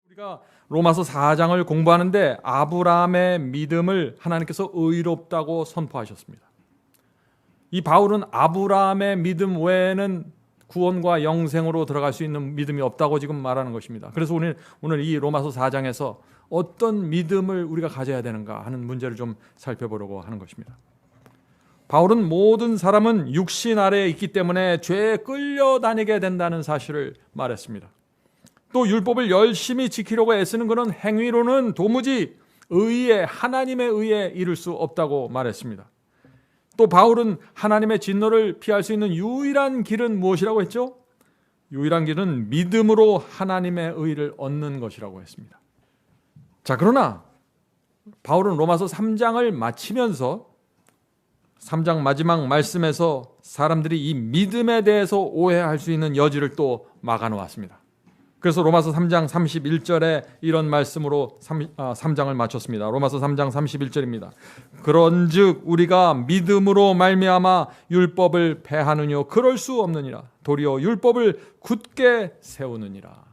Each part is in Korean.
우리가 로마서 4장을 공부하는데 아브라함의 믿음을 하나님께서 의롭다고 선포하셨습니다. 이 바울은 아브라함의 믿음 외에는 구원과 영생으로 들어갈 수 있는 믿음이 없다고 지금 말하는 것입니다. 그래서 오늘 이 로마서 4장에서 어떤 믿음을 우리가 가져야 되는가 하는 문제를 좀 살펴보려고 하는 것입니다. 바울은 모든 사람은 육신 아래에 있기 때문에 죄에 끌려다니게 된다는 사실을 말했습니다. 또 율법을 열심히 지키려고 애쓰는 것은 행위로는 도무지 하나님의 의에 이를 수 없다고 말했습니다. 또 바울은 하나님의 진노를 피할 수 있는 유일한 길은 무엇이라고 했죠? 유일한 길은 믿음으로 하나님의 의를 얻는 것이라고 했습니다. 자, 그러나 바울은 로마서 3장을 마치면서 3장 마지막 말씀에서 사람들이 이 믿음에 대해서 오해할 수 있는 여지를 또 막아놓았습니다. 그래서 로마서 3장 31절에 이런 말씀으로 3장을 마쳤습니다. 로마서 3장 31절입니다. 그런즉 우리가 믿음으로 말미암아 율법을 폐하느뇨 그럴 수 없느니라. 도리어 율법을 굳게 세우느니라.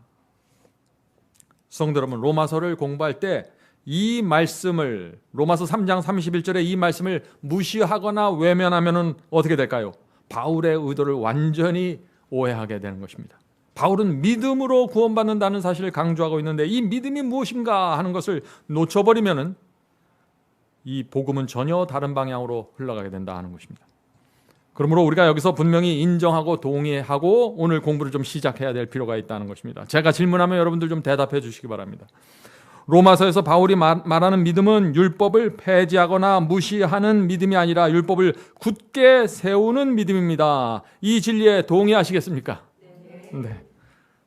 성도 여러분, 로마서를 공부할 때 이 말씀을 로마서 3장 31절에 이 말씀을 무시하거나 외면하면 어떻게 될까요? 바울의 의도를 완전히 오해하게 되는 것입니다. 바울은 믿음으로 구원받는다는 사실을 강조하고 있는데 이 믿음이 무엇인가 하는 것을 놓쳐버리면 이 복음은 전혀 다른 방향으로 흘러가게 된다 하는 것입니다. 그러므로 우리가 여기서 분명히 인정하고 동의하고 오늘 공부를 좀 시작해야 될 필요가 있다는 것입니다. 제가 질문하면 여러분들 좀 대답해 주시기 바랍니다. 로마서에서 바울이 말하는 믿음은 율법을 폐지하거나 무시하는 믿음이 아니라 율법을 굳게 세우는 믿음입니다. 이 진리에 동의하시겠습니까?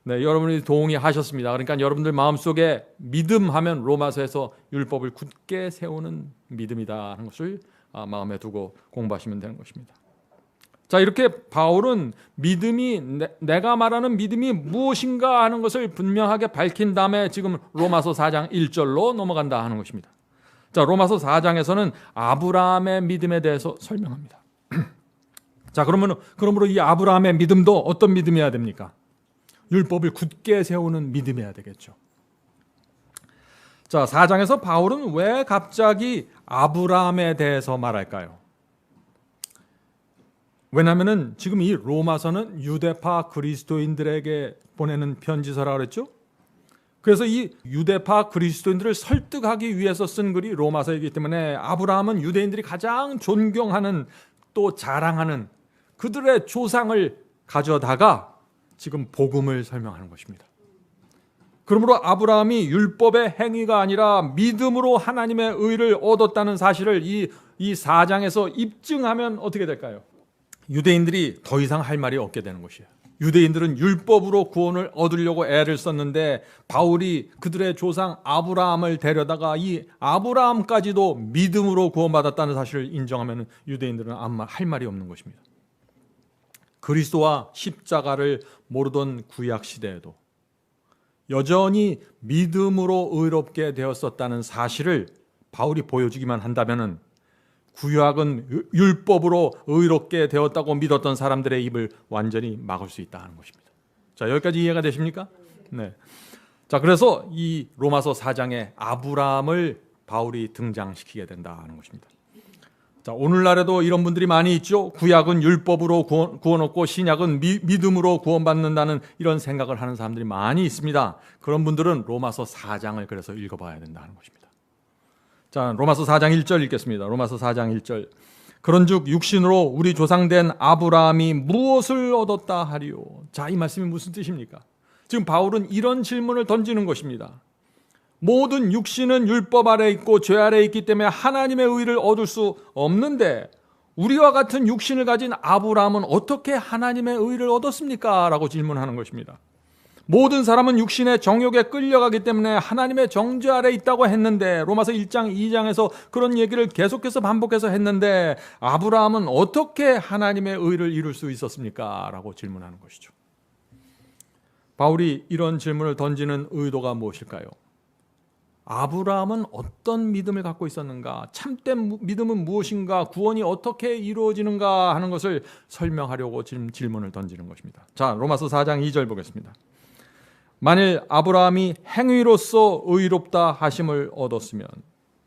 네, 여러분이 동의하셨습니다. 그러니까 여러분들 마음속에 믿음하면 로마서에서 율법을 굳게 세우는 믿음이다 하는 것을 마음에 두고 공부하시면 되는 것입니다. 자, 이렇게 바울은 믿음이 내가 말하는 믿음이 무엇인가 하는 것을 분명하게 밝힌 다음에 지금 로마서 4장 1절로 넘어간다 하는 것입니다. 자, 로마서 4장에서는 아브라함의 믿음에 대해서 설명합니다. 자, 그러므로 이 아브라함의 믿음도 어떤 믿음이어야 됩니까? 율법을 굳게 세우는 믿음이어야 되겠죠. 자, 4장에서 바울은 왜 갑자기 아브라함에 대해서 말할까요? 왜냐하면 지금 이 로마서는 유대파 그리스도인들에게 보내는 편지서라고 그랬죠. 그래서 이 유대파 그리스도인들을 설득하기 위해서 쓴 글이 로마서이기 때문에 아브라함은 유대인들이 가장 존경하는 또 자랑하는 그들의 조상을 가져다가 지금 복음을 설명하는 것입니다. 그러므로 아브라함이 율법의 행위가 아니라 믿음으로 하나님의 의를 얻었다는 사실을 이 4장에서 입증하면 어떻게 될까요? 유대인들이 더 이상 할 말이 없게 되는 것이에요. 유대인들은 율법으로 구원을 얻으려고 애를 썼는데 바울이 그들의 조상 아브라함을 데려다가 이 아브라함까지도 믿음으로 구원받았다는 사실을 인정하면 유대인들은 아무 할 말이 없는 것입니다. 그리스도와 십자가를 모르던 구약 시대에도 여전히 믿음으로 의롭게 되었었다는 사실을 바울이 보여주기만 한다면 구약은 율법으로 의롭게 되었다고 믿었던 사람들의 입을 완전히 막을 수 있다는 것입니다. 자, 여기까지 이해가 되십니까? 네. 자, 그래서 이 로마서 4장에 아브라함을 바울이 등장시키게 된다는 것입니다. 자, 오늘날에도 이런 분들이 많이 있죠. 구약은 율법으로 구원 얻고 신약은 믿음으로 구원받는다는 이런 생각을 하는 사람들이 많이 있습니다. 그런 분들은 로마서 4장을 그래서 읽어봐야 된다는 것입니다. 자, 로마서 4장 1절 읽겠습니다. 로마서 4장 1절. 그런즉 육신으로 우리 조상된 아브라함이 무엇을 얻었다 하리요. 자, 이 말씀이 무슨 뜻입니까? 지금 바울은 이런 질문을 던지는 것입니다. 모든 육신은 율법 아래 있고 죄 아래 있기 때문에 하나님의 의를 얻을 수 없는데 우리와 같은 육신을 가진 아브라함은 어떻게 하나님의 의를 얻었습니까? 라고 질문하는 것입니다. 모든 사람은 육신의 정욕에 끌려가기 때문에 하나님의 정죄 아래 있다고 했는데 로마서 1장 2장에서 그런 얘기를 계속해서 반복해서 했는데 아브라함은 어떻게 하나님의 의를 이룰 수 있었습니까? 라고 질문하는 것이죠. 바울이 이런 질문을 던지는 의도가 무엇일까요? 아브라함은 어떤 믿음을 갖고 있었는가? 참된 믿음은 무엇인가? 구원이 어떻게 이루어지는가 하는 것을 설명하려고 지금 질문을 던지는 것입니다. 자, 로마서 4장 2절 보겠습니다. 만일 아브라함이 행위로서 의롭다 하심을 얻었으면,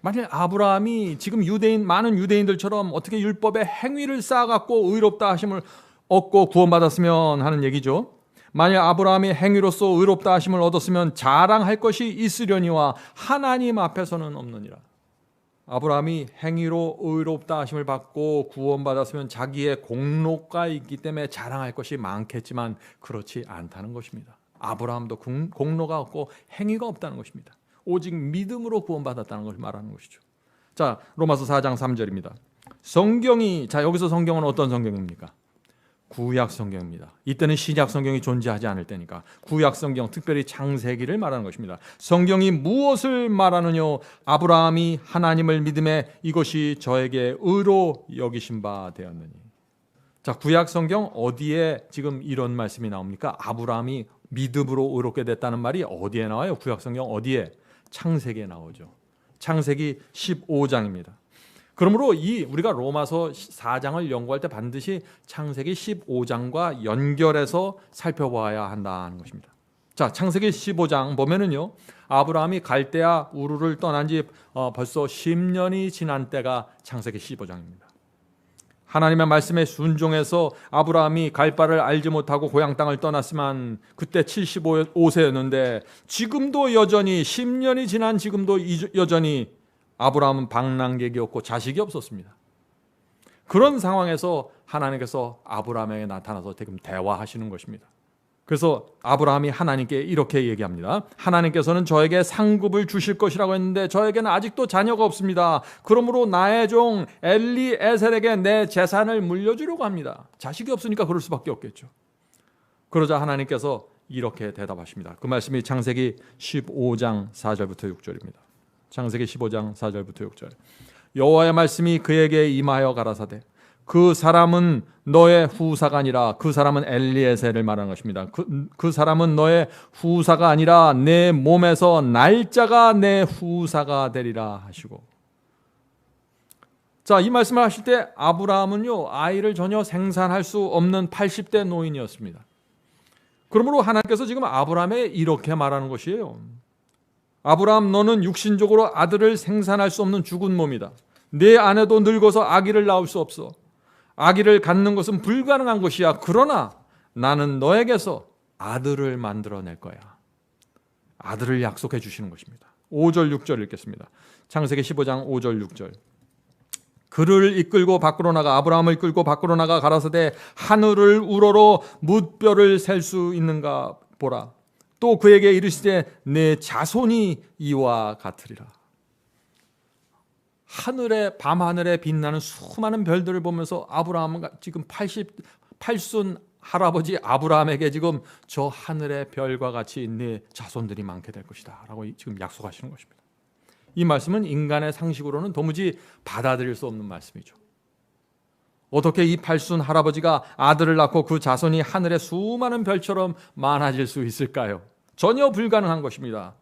만일 아브라함이 지금 많은 유대인들처럼 어떻게 율법의 행위를 쌓아갖고 의롭다 하심을 얻고 구원받았으면 하는 얘기죠. 만일 아브라함이 행위로서 의롭다 하심을 얻었으면 자랑할 것이 있으려니와 하나님 앞에서는 없느니라. 아브라함이 행위로 의롭다 하심을 받고 구원받았으면 자기의 공로가 있기 때문에 자랑할 것이 많겠지만 그렇지 않다는 것입니다. 아브라함도 공로가 없고 행위가 없다는 것입니다. 오직 믿음으로 구원받았다는 것을 말하는 것이죠. 자, 로마서 4장 3절입니다. 여기서 성경은 어떤 성경입니까? 구약 성경입니다. 이때는 신약 성경이 존재하지 않을 때니까 구약 성경, 특별히 창세기를 말하는 것입니다. 성경이 무엇을 말하느냐? 아브라함이 하나님을 믿음에 이것이 저에게 의로 여기신 바 되었느니. 자, 구약 성경 어디에 지금 이런 말씀이 나옵니까? 아브라함이 믿음으로 의롭게 됐다는 말이 어디에 나와요? 구약 성경 어디에? 창세기에 나오죠. 창세기 15장입니다. 그러므로 우리가 로마서 4장을 연구할 때 반드시 창세기 15장과 연결해서 살펴봐야 한다는 것입니다. 자, 창세기 15장 보면은요, 아브라함이 갈대아 우르를 떠난 지 벌써 10년이 지난 때가 창세기 15장입니다. 하나님의 말씀에 순종해서 아브라함이 갈 바를 알지 못하고 고향 땅을 떠났지만 그때 75세였는데 지금도 여전히 10년이 지난 지금도 여전히 아브라함은 방랑객이었고 자식이 없었습니다. 그런 상황에서 하나님께서 아브라함에게 나타나서 지금 대화하시는 것입니다. 그래서 아브라함이 하나님께 이렇게 얘기합니다. 하나님께서는 저에게 상급을 주실 것이라고 했는데 저에게는 아직도 자녀가 없습니다. 그러므로 나의 종 엘리에셀에게 내 재산을 물려주려고 합니다. 자식이 없으니까 그럴 수밖에 없겠죠. 그러자 하나님께서 이렇게 대답하십니다. 그 말씀이 창세기 15장 4절부터 6절입니다. 창세기 15장 4절부터 6절. 여호와의 말씀이 그에게 임하여 가라사대 그 사람은 너의 후사가 아니라, 그 사람은 엘리에셀을 말하는 것입니다. 그 사람은 너의 후사가 아니라 내 몸에서 날짜가 내 후사가 되리라 하시고. 자, 이 말씀을 하실 때 아브라함은요, 아이를 전혀 생산할 수 없는 80대 노인이었습니다. 그러므로 하나님께서 지금 아브라함에 이렇게 말하는 것이에요. 아브라함, 너는 육신적으로 아들을 생산할 수 없는 죽은 몸이다. 내 아내도 늙어서 아기를 낳을 수 없어. 아기를 갖는 것은 불가능한 것이야. 그러나 나는 너에게서 아들을 만들어낼 거야. 아들을 약속해 주시는 것입니다. 5절 6절 읽겠습니다. 창세기 15장 5절 6절. 그를 이끌고 밖으로 나가, 아브라함을 이끌고 밖으로 나가 가라사대 하늘을 우러러 뭇별을 셀 수 있는가 보라. 또 그에게 이르시되 내 자손이 이와 같으리라. 밤하늘에 빛나는 수많은 별들을 보면서 아브라함은 지금 88순 할아버지 아브라함에게 지금 저 하늘의 별과 같이 네 자손들이 많게 될 것이다 라고 지금 약속하시는 것입니다. 이 말씀은 인간의 상식으로는 도무지 받아들일 수 없는 말씀이죠. 어떻게 이 8순 할아버지가 아들을 낳고 그 자손이 하늘의 수많은 별처럼 많아질 수 있을까요? 전혀 불가능한 것입니다.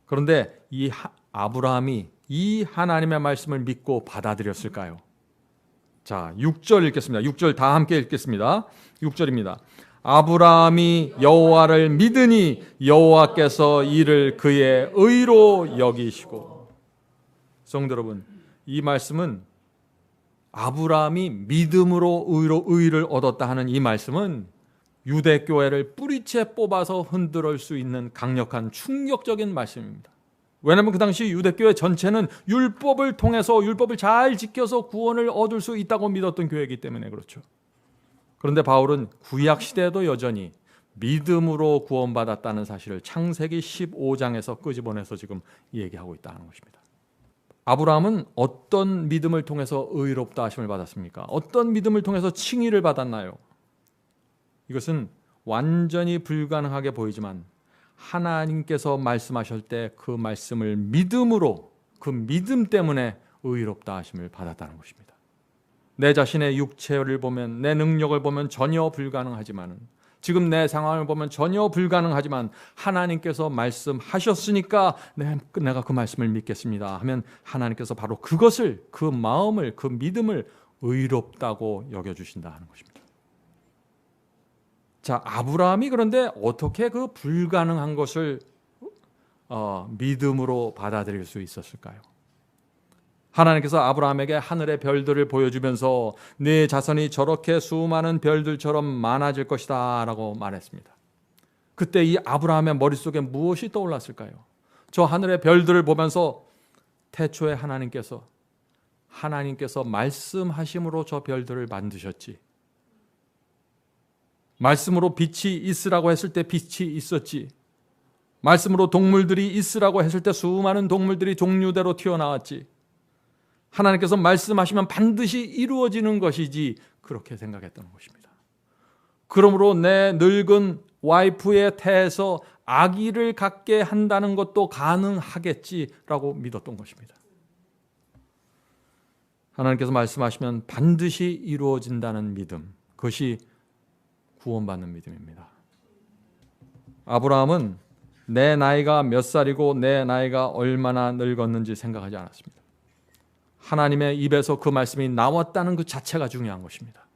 그런데 이 아브라함이 이 하나님의 말씀을 믿고 받아들였을까요? 자, 6절 읽겠습니다. 6절 다 함께 읽겠습니다. 6절입니다. 아브라함이 여호와를 믿으니 여호와께서 이를 그의 의로 여기시고. 성도 여러분, 이 말씀은 아브라함이 믿음으로 의를 얻었다 하는 이 말씀은 유대교회를 뿌리채 뽑아서 흔들 수 있는 강력한 충격적인 말씀입니다. 왜냐하면 그 당시 유대교회 전체는 율법을 통해서 율법을 잘 지켜서 구원을 얻을 수 있다고 믿었던 교회이기 때문에 그렇죠. 그런데 바울은 구약 시대에도 여전히 믿음으로 구원받았다는 사실을 창세기 15장에서 끄집어내서 지금 얘기하고 있다는 것입니다. 아브라함은 어떤 믿음을 통해서 의롭다 하심을 받았습니까? 어떤 믿음을 통해서 칭의를 받았나요? 이것은 완전히 불가능하게 보이지만 하나님께서 말씀하실 때 그 말씀을 믿음으로, 그 믿음 때문에 의롭다 하심을 받았다는 것입니다. 내 자신의 육체를 보면, 내 능력을 보면 전혀 불가능하지만, 지금 내 상황을 보면 전혀 불가능하지만 하나님께서 말씀하셨으니까 내가 그 말씀을 믿겠습니다 하면 하나님께서 바로 그것을, 그 마음을, 그 믿음을 의롭다고 여겨주신다는 것입니다. 자, 아브라함이 그런데 어떻게 그 불가능한 것을 믿음으로 받아들일 수 있었을까요? 하나님께서 아브라함에게 하늘의 별들을 보여주면서 네 자손이 저렇게 수많은 별들처럼 많아질 것이다 라고 말했습니다. 그때 이 아브라함의 머릿속에 무엇이 떠올랐을까요? 저 하늘의 별들을 보면서 태초에 하나님께서 말씀하심으로 저 별들을 만드셨지. 말씀으로 빛이 있으라고 했을 때 빛이 있었지. 말씀으로 동물들이 있으라고 했을 때 수많은 동물들이 종류대로 튀어나왔지. 하나님께서 말씀하시면 반드시 이루어지는 것이지, 그렇게 생각했던 것입니다. 그러므로 내 늙은 와이프의 태에서 아기를 갖게 한다는 것도 가능하겠지라고 믿었던 것입니다. 하나님께서 말씀하시면 반드시 이루어진다는 믿음, 그것이 구원받는 믿음입니다. 아브라함은 내 나이가 몇 살이고 내 나이가 얼마나 늙었는지 생각하지 않았습니다. 하나님의 입에서 그 말씀이 나왔다는 그 자체가 중요한 것입니다.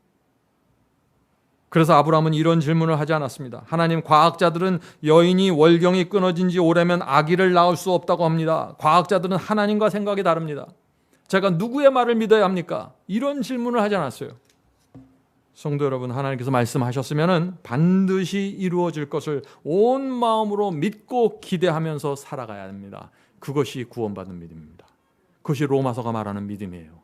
그래서 아브라함은 이런 질문을 하지 않았습니다. 하나님, 과학자들은 여인이 월경이 끊어진 지 오래면 아기를 낳을 수 없다고 합니다. 과학자들은 하나님과 생각이 다릅니다. 제가 누구의 말을 믿어야 합니까? 이런 질문을 하지 않았어요. 성도 여러분, 하나님께서 말씀하셨으면 반드시 이루어질 것을 온 마음으로 믿고 기대하면서 살아가야 합니다. 그것이 구원받는 믿음입니다. 그것이 로마서가 말하는 믿음이에요.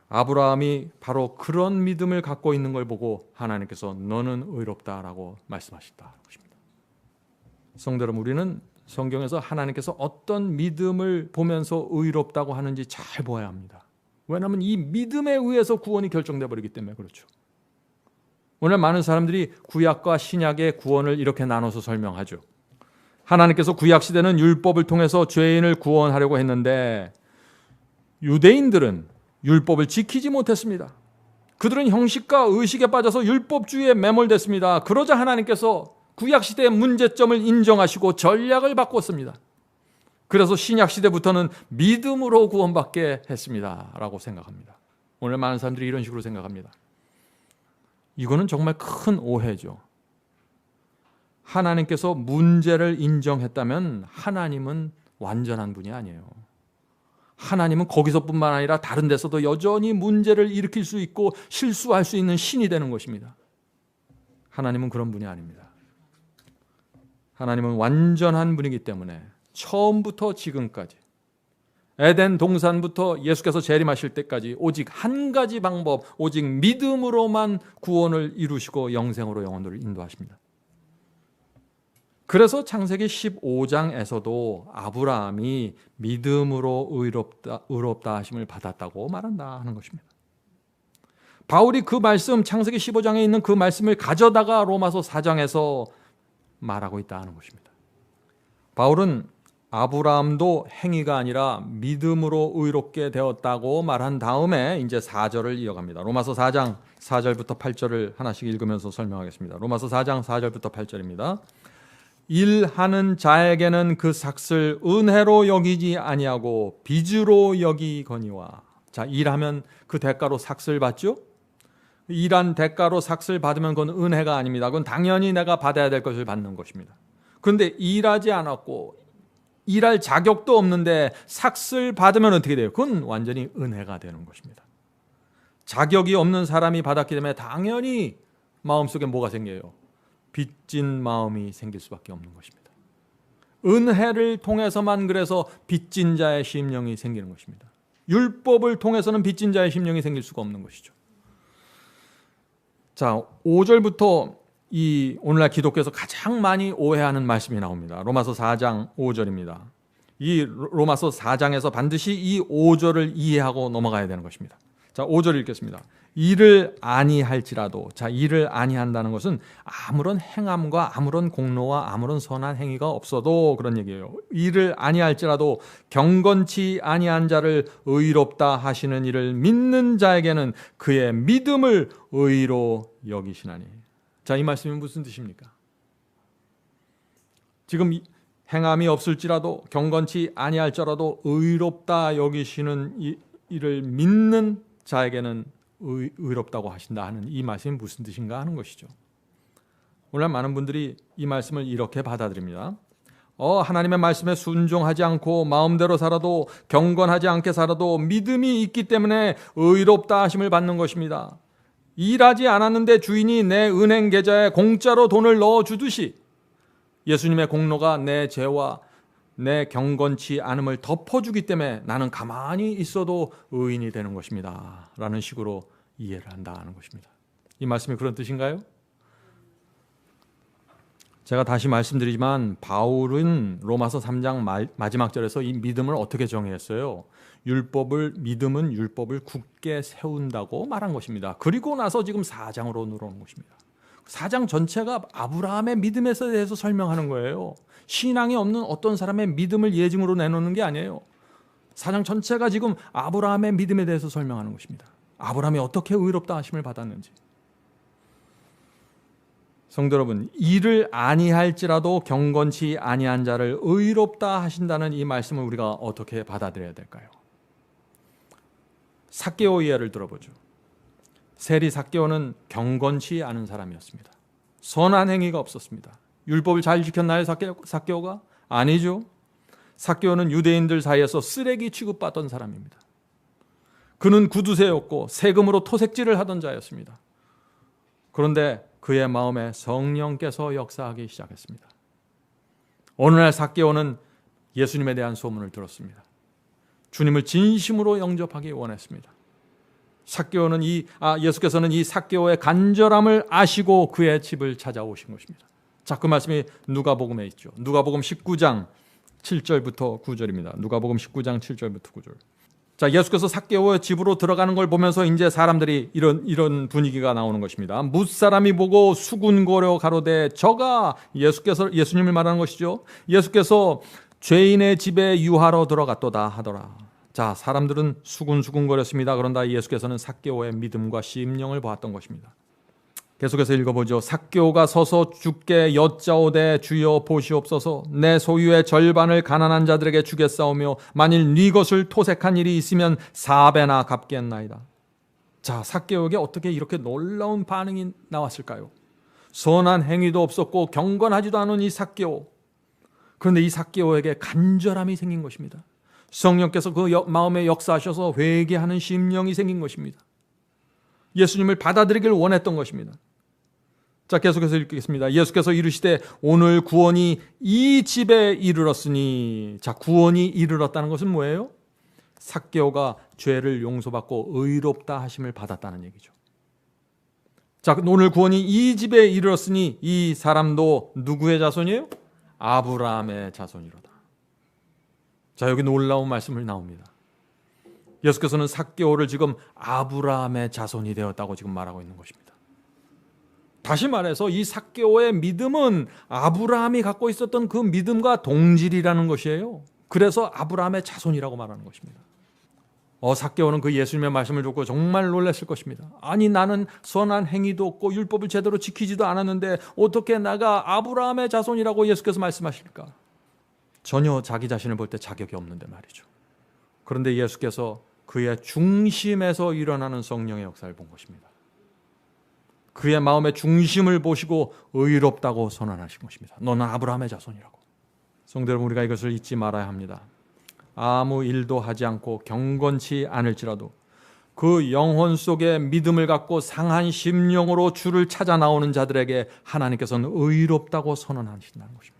아브라함이 바로 그런 믿음을 갖고 있는 걸 보고 하나님께서 너는 의롭다라고 말씀하셨다는 것입니다. 성도 여러분, 우리는 성경에서 하나님께서 어떤 믿음을 보면서 의롭다고 하는지 잘 보아야 합니다. 왜냐하면 이 믿음에 의해서 구원이 결정돼 버리기 때문에 그렇죠. 오늘 많은 사람들이 구약과 신약의 구원을 이렇게 나눠서 설명하죠. 하나님께서 구약 시대는 율법을 통해서 죄인을 구원하려고 했는데 유대인들은 율법을 지키지 못했습니다. 그들은 형식과 의식에 빠져서 율법주의에 매몰됐습니다. 그러자 하나님께서 구약시대의 문제점을 인정하시고 전략을 바꿨습니다. 그래서 신약시대부터는 믿음으로 구원받게 했습니다 라고 생각합니다. 오늘 많은 사람들이 이런 식으로 생각합니다. 이거는 정말 큰 오해죠. 하나님께서 문제를 인정했다면 하나님은 완전한 분이 아니에요. 하나님은 거기서뿐만 아니라 다른 데서도 여전히 문제를 일으킬 수 있고 실수할 수 있는 신이 되는 것입니다. 하나님은 그런 분이 아닙니다. 하나님은 완전한 분이기 때문에 처음부터 지금까지 에덴 동산부터 예수께서 재림하실 때까지 오직 한 가지 방법, 오직 믿음으로만 구원을 이루시고 영생으로 영혼들을 인도하십니다. 그래서 창세기 15장에서도 아브라함이 믿음으로 의롭다 하심을 받았다고 말한다 하는 것입니다. 바울이 그 말씀, 창세기 15장에 있는 그 말씀을 가져다가 로마서 4장에서 말하고 있다 하는 것입니다. 바울은 아브라함도 행위가 아니라 믿음으로 의롭게 되었다고 말한 다음에 이제 4절을 이어갑니다. 로마서 4장 4절부터 8절을 하나씩 읽으면서 설명하겠습니다. 로마서 4장 4절부터 8절입니다. 일하는 자에게는 그 삭을 은혜로 여기지 아니하고 빚으로 여기거니와. 자, 일하면 그 대가로 삭을 받죠? 일한 대가로 삭을 받으면 그건 은혜가 아닙니다. 그건 당연히 내가 받아야 될 것을 받는 것입니다. 그런데 일하지 않았고 일할 자격도 없는데 삭을 받으면 어떻게 돼요? 그건 완전히 은혜가 되는 것입니다. 자격이 없는 사람이 받았기 때문에 당연히 마음속에 뭐가 생겨요? 빚진 마음이 생길 수밖에 없는 것입니다. 은혜를 통해서만 그래서 빚진 자의 심령이 생기는 것입니다. 율법을 통해서는 빚진 자의 심령이 생길 수가 없는 것이죠. 자, 5절부터 이 오늘날 기독교에서 가장 많이 오해하는 말씀이 나옵니다. 로마서 4장 5절입니다. 이 로마서 4장에서 반드시 이 5절을 이해하고 넘어가야 되는 것입니다. 자, 5절 읽겠습니다. 일을 아니할지라도, 자, 일을 아니한다는 것은 아무런 행함과 아무런 공로와 아무런 선한 행위가 없어도 그런 얘기예요. 일을 아니할지라도 경건치 아니한 자를 의롭다 하시는 이를 믿는 자에게는 그의 믿음을 의로 여기시나니. 자, 이 말씀이 무슨 뜻입니까? 지금 행함이 없을지라도 경건치 아니할지라도 의롭다 여기시는 이를 믿는 자에게는 의롭다고 하신다 하는 이 말씀이 무슨 뜻인가 하는 것이죠. 오늘 많은 분들이 이 말씀을 이렇게 받아들입니다. 하나님의 말씀에 순종하지 않고 마음대로 살아도, 경건하지 않게 살아도 믿음이 있기 때문에 의롭다 하심을 받는 것입니다. 일하지 않았는데 주인이 내 은행 계좌에 공짜로 돈을 넣어주듯이 예수님의 공로가 내 죄와 내 경건치 않음을 덮어주기 때문에 나는 가만히 있어도 의인이 되는 것입니다. 라는 식으로 이해를 한다는 것입니다. 이 말씀이 그런 뜻인가요? 제가 다시 말씀드리지만 바울은 로마서 3장 마지막 절에서 이 믿음을 어떻게 정의했어요? 믿음은 율법을 굳게 세운다고 말한 것입니다. 그리고 나서 지금 4장으로 늘어오는 것입니다. 4장 전체가 아브라함의 믿음에 대해서 설명하는 거예요. 신앙이 없는 어떤 사람의 믿음을 예증으로 내놓는 게 아니에요. 4장 전체가 지금 아브라함의 믿음에 대해서 설명하는 것입니다. 아브라함이 어떻게 의롭다 하심을 받았는지. 성도 여러분, 이를 아니할지라도 경건치 아니한 자를 의롭다 하신다는 이 말씀을 우리가 어떻게 받아들여야 될까요? 삭개오의 예를 들어보죠. 세리 삭개오는 경건치 않은 사람이었습니다. 선한 행위가 없었습니다. 율법을 잘 지켰나요, 삭개오가? 아니죠. 삭개오는 유대인들 사이에서 쓰레기 취급받던 사람입니다. 그는 구두쇠였고 세금으로 토색질을 하던 자였습니다. 그런데 그의 마음에 성령께서 역사하기 시작했습니다. 어느 날 삭개오는 예수님에 대한 소문을 들었습니다. 주님을 진심으로 영접하기 원했습니다. 예수께서는 이 삭개오의 간절함을 아시고 그의 집을 찾아오신 것입니다. 자, 그 말씀이 누가복음에 있죠. 누가복음 19장 7절부터 9절입니다. 누가복음 19장 7절부터 9절. 자, 예수께서 삭개오의 집으로 들어가는 걸 보면서 이제 사람들이 이런 분위기가 나오는 것입니다. 뭇사람이 보고 수군거려 가로되, 저가 예수님을 말하는 것이죠. 예수께서 죄인의 집에 유하러 들어갔도다 하더라. 자, 사람들은 수군거렸습니다. 그런다 예수께서는 삭개오의 믿음과 심령을 보았던 것입니다. 계속해서 읽어보죠. 삭개오가 서서 주께 여짜오되, 주여 보시옵소서. 내 소유의 절반을 가난한 자들에게 주겠사오며 만일 네 것을 토색한 일이 있으면 4배나 갚겠나이다. 자, 삭개오에게 어떻게 이렇게 놀라운 반응이 나왔을까요? 선한 행위도 없었고 경건하지도 않은 이 삭개오. 그런데 이 삭개오에게 간절함이 생긴 것입니다. 성령께서 그 마음에 역사하셔서 회개하는 심령이 생긴 것입니다. 예수님을 받아들이길 원했던 것입니다. 자, 계속해서 읽겠습니다. 예수께서 이르시되, 오늘 구원이 이 집에 이르렀으니. 자, 구원이 이르렀다는 것은 뭐예요? 삭개오가 죄를 용서받고 의롭다 하심을 받았다는 얘기죠. 자, 오늘 구원이 이 집에 이르렀으니 이 사람도 누구의 자손이에요? 아브라함의 자손이로다. 자, 여기 놀라운 말씀을 나옵니다. 예수께서는 삭개오를 지금 아브라함의 자손이 되었다고 지금 말하고 있는 것입니다. 다시 말해서 이 삭개오의 믿음은 아브라함이 갖고 있었던 그 믿음과 동질이라는 것이에요. 그래서 아브라함의 자손이라고 말하는 것입니다. 삭개오는 그 예수님의 말씀을 듣고 정말 놀랐을 것입니다. 아니, 나는 선한 행위도 없고 율법을 제대로 지키지도 않았는데 어떻게 나가 아브라함의 자손이라고 예수께서 말씀하실까? 전혀 자기 자신을 볼 때 자격이 없는데 말이죠. 그런데 예수께서 그의 중심에서 일어나는 성령의 역사를 본 것입니다. 그의 마음의 중심을 보시고 의롭다고 선언하신 것입니다. 너는 아브라함의 자손이라고. 성도 여러분, 우리가 이것을 잊지 말아야 합니다. 아무 일도 하지 않고 경건치 않을지라도 그 영혼 속에 믿음을 갖고 상한 심령으로 주를 찾아 나오는 자들에게 하나님께서는 의롭다고 선언하신다는 것입니다.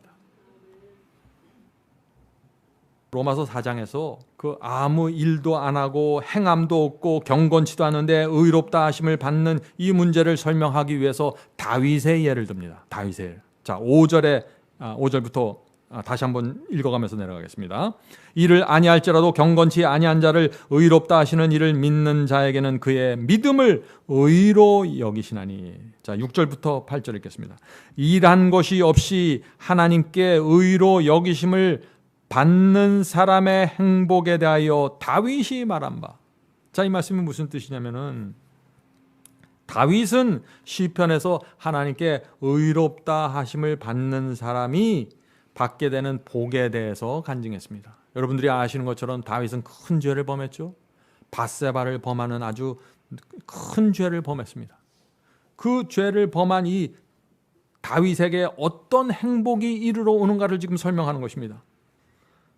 로마서 4장에서 그 아무 일도 안 하고 행함도 없고 경건치도 않은데 의롭다 하심을 받는 이 문제를 설명하기 위해서 다윗의 예를 듭니다. 다윗의. 자, 5절부터 다시 한번 읽어가면서 내려가겠습니다. 이를 아니할지라도 경건치 아니한 자를 의롭다 하시는 이를 믿는 자에게는 그의 믿음을 의로 여기시나니. 자, 6절부터 8절 읽겠습니다. 일한 것이 없이 하나님께 의로 여기심을 받는 사람의 행복에 대하여 다윗이 말한 바. 자, 이 말씀이 무슨 뜻이냐면은 다윗은 시편에서 하나님께 의롭다 하심을 받는 사람이 받게 되는 복에 대해서 간증했습니다. 여러분들이 아시는 것처럼 다윗은 큰 죄를 범했죠. 밧세바를 범하는 아주 큰 죄를 범했습니다. 그 죄를 범한 이 다윗에게 어떤 행복이 이르러 오는가를 지금 설명하는 것입니다.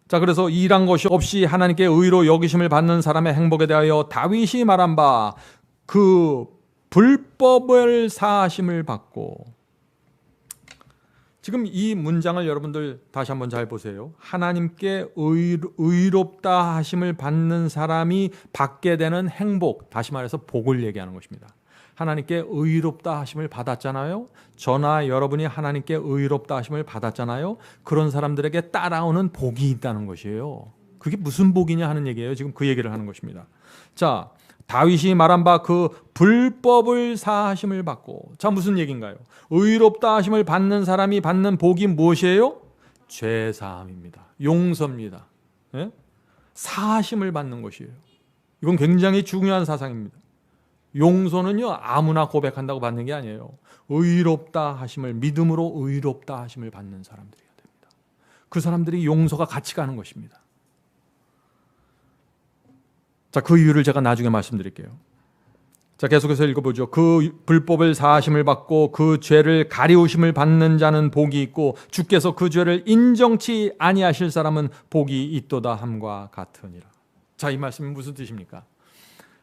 자, 그래서 일한 것이 없이 하나님께 의로 여기심을 받는 사람의 행복에 대하여 다윗이 말한 바 그 불법을 사하심을 받고, 지금 이 문장을 여러분들 다시 한번 잘 보세요. 하나님께 의롭다 하심을 받는 사람이 받게 되는 행복, 다시 말해서 복을 얘기하는 것입니다. 하나님께 의롭다 하심을 받았잖아요. 저나 여러분이 하나님께 의롭다 하심을 받았잖아요. 그런 사람들에게 따라오는 복이 있다는 것이에요. 그게 무슨 복이냐 하는 얘기예요. 지금 그 얘기를 하는 것입니다. 자, 다윗이 말한 바 그 불법을 사하심을 받고, 자, 무슨 얘기인가요? 의롭다 하심을 받는 사람이 받는 복이 무엇이에요? 죄사함입니다. 용서입니다. 예? 사하심을 받는 것이에요. 이건 굉장히 중요한 사상입니다. 용서는요, 아무나 고백한다고 받는 게 아니에요. 의롭다 하심을, 믿음으로 의롭다 하심을 받는 사람들이어야 됩니다. 그 사람들이 용서가 같이 가는 것입니다. 자, 그 이유를 제가 나중에 말씀드릴게요. 자, 계속해서 읽어보죠. 그 불법을 사하심을 받고 그 죄를 가리우심을 받는 자는 복이 있고 주께서 그 죄를 인정치 아니하실 사람은 복이 있도다 함과 같으니라. 자, 이 말씀은 무슨 뜻입니까?